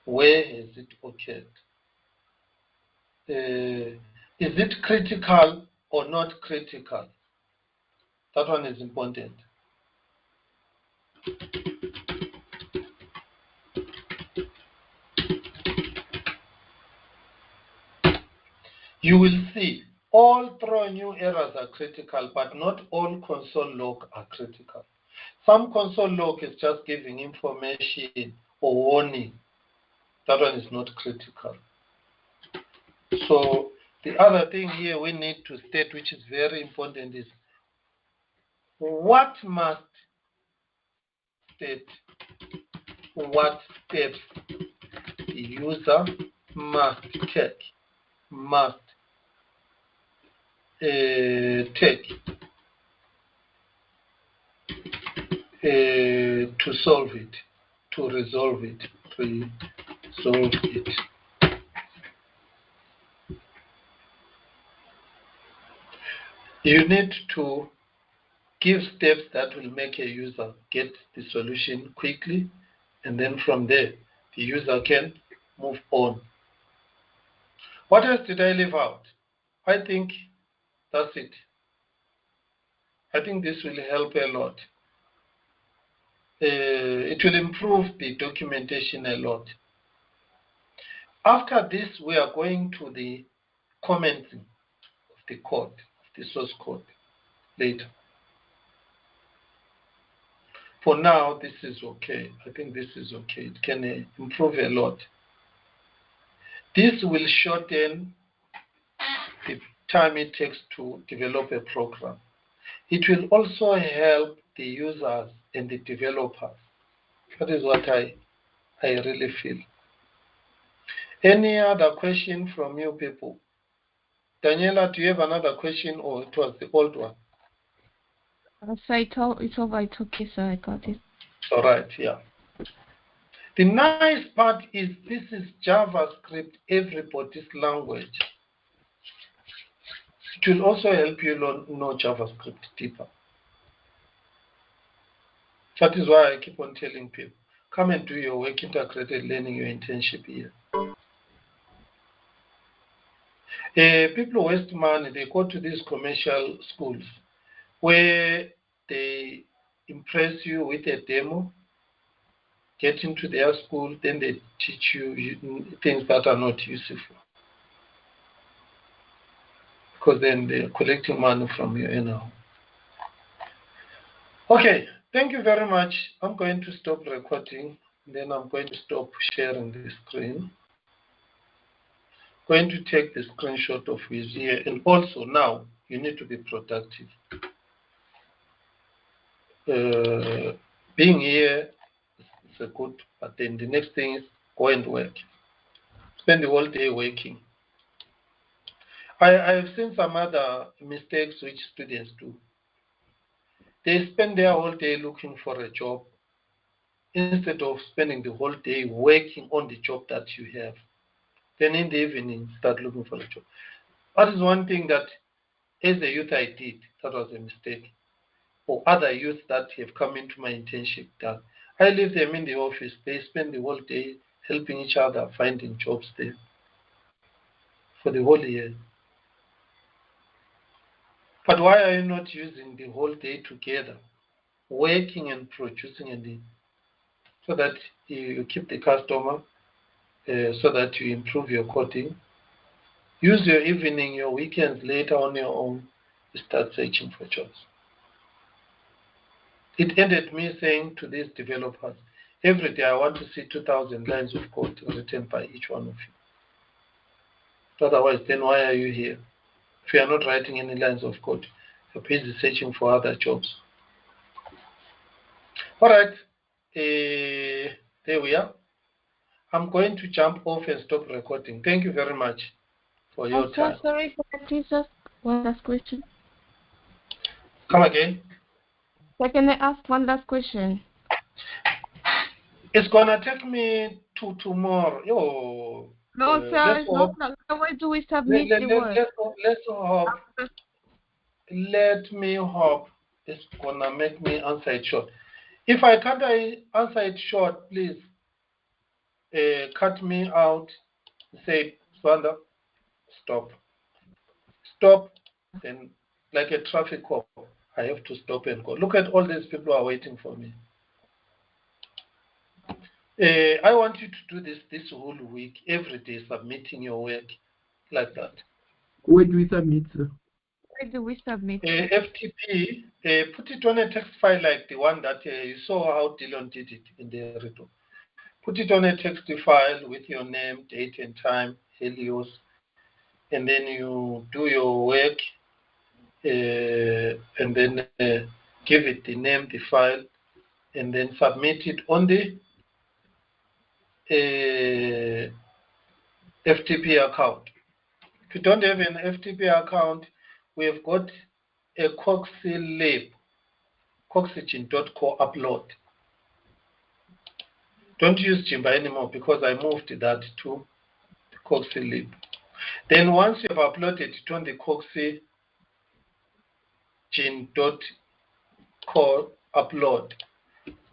Where has it occurred? Is it critical or not critical? That one is important. You will see all throw new errors are critical, but not all console log are critical. Some console log is just giving information or warning. That one is not critical. So the other thing here we need to state, which is very important, is what must state, what steps the user must take, to solve it, to resolve it, resolve it. You need to give steps that will make a user get the solution quickly, and then from there, the user can move on. What else did I leave out? I think that's it. I think this will help a lot. It will improve the documentation a lot. After this, we are going to the commenting of the code, of the source code, later. For now, this is okay. I think this is okay. It can improve a lot. This will shorten the time it takes to develop a program. It will also help the users and the developers. That is what I really feel. Any other question from you people? Daniela, do you have another question, or it was the old one? So it's over. It's okay, sir. I got it. All right, yeah. The nice part is this is JavaScript, everybody's language. It will also help you know JavaScript deeper. That is why I keep on telling people, come and do your work integrated learning, your internship here. People waste money. They go to these commercial schools where they impress you with a demo, get into their school, then they teach you things that are not useful. Because then they're collecting money from you anyhow. Okay, thank you very much. I'm going to stop recording, then I'm going to stop sharing the screen. Going to take the screenshot of his here, and also now you need to be productive. Being here is a good, but then the next thing is go and work. Spend the whole day working. I've seen some other mistakes which students do. They spend their whole day looking for a job instead of spending the whole day working on the job that you have. Then in the evening, start looking for a job. That is one thing that as a youth I did. That was a mistake. Or other youth that have come into my internship done. I leave them in the office. They spend the whole day helping each other, finding jobs there for the whole year. But why are you not using the whole day together, working and producing so that you keep the customer, so that you improve your coding? Use your evening, your weekends later on your own to start searching for jobs. It ended me saying to these developers, every day I want to see 2,000 lines of code written by each one of you. Otherwise, then why are you here? If you are not writing any lines of code, you're busy searching for other jobs. All right, there we are. I'm going to jump off and stop recording. Thank you very much for your time. Sorry, please just one last question. Come again. So can I ask one last question? It's gonna take me to tomorrow. No, sir, it's not like why do we submit the work? Let's hope. Let me hope it's gonna make me answer it short. If I can't answer it short, please cut me out. Say, Swanda, stop. Stop. Then, like a traffic cop, I have to stop and go. Look at all these people who are waiting for me. I want you to do this whole week, every day, submitting your work like that. Where do we submit, sir? Where do we submit? FTP, put it on a text file like the one that you saw how Dylan did it in the repo. Put it on a text file with your name, date and time, Helios, and then you do your work, and then give it the name, the file, and then submit it on the FTP account. If you don't have an FTP account, we have got a Coxygen.co upload. Don't use Jimba anymore because I moved that to Coxylib. Then once you have uploaded it on the Coxygen.co upload,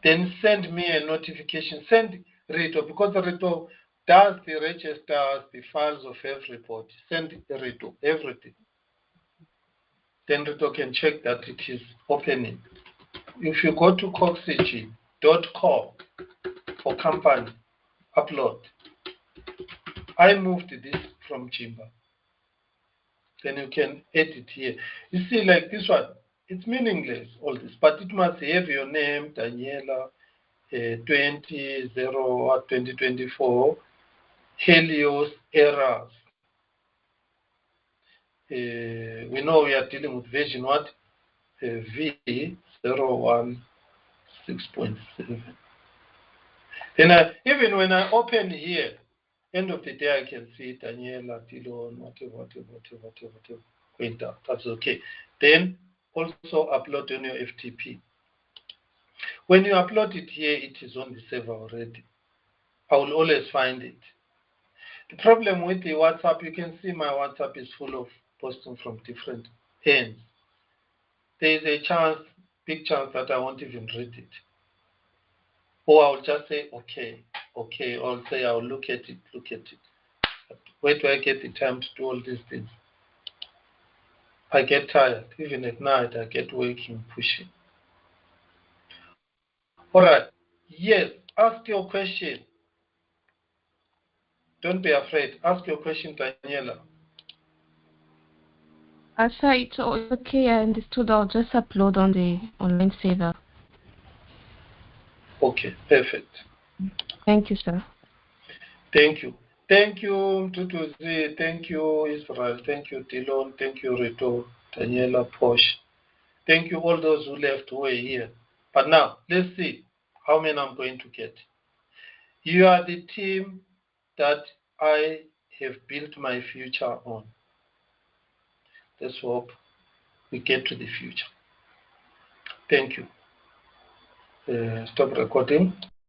then send me a notification. Send Rito, because Rito does the registers, the files of every report. Send Rito everything. Then Rito can check that it is opening. If you go to Coxygen.co for company upload, I moved this from Jimba. Then you can edit here. You see, like this one, it's meaningless, all this, but it must have your name, Daniela, 2024, Helios errors. We know we are dealing with version what? V016.7. Then even when I open here, end of the day, I can see Daniela, Tilon, whatever, going down. That's okay. Then also upload on your FTP. When you upload it here, it is on the server already. I will always find it. The problem with the WhatsApp, you can see my WhatsApp is full of posting from different ends. There is a chance, big chance that I won't even read it. Or I'll just say, okay, or I'll say, I'll look at it. But where do I get the time to do all these things? I get tired. Even at night, I get waking, pushing. All right. Yes, ask your question. Don't be afraid. Ask your question, Daniela. Sir, it's okay. I understood. I'll just upload on the online server. Okay, perfect. Thank you, sir. Thank you. Thank you, Tutuzi. Thank you, Israel. Thank you, Tilon. Thank you, Rito, Daniela, Posh. Thank you, all those who left who were here. But now, let's see how many I'm going to get. You are the team that I have built my future on. Let's hope we get to the future. Thank you. Stop recording.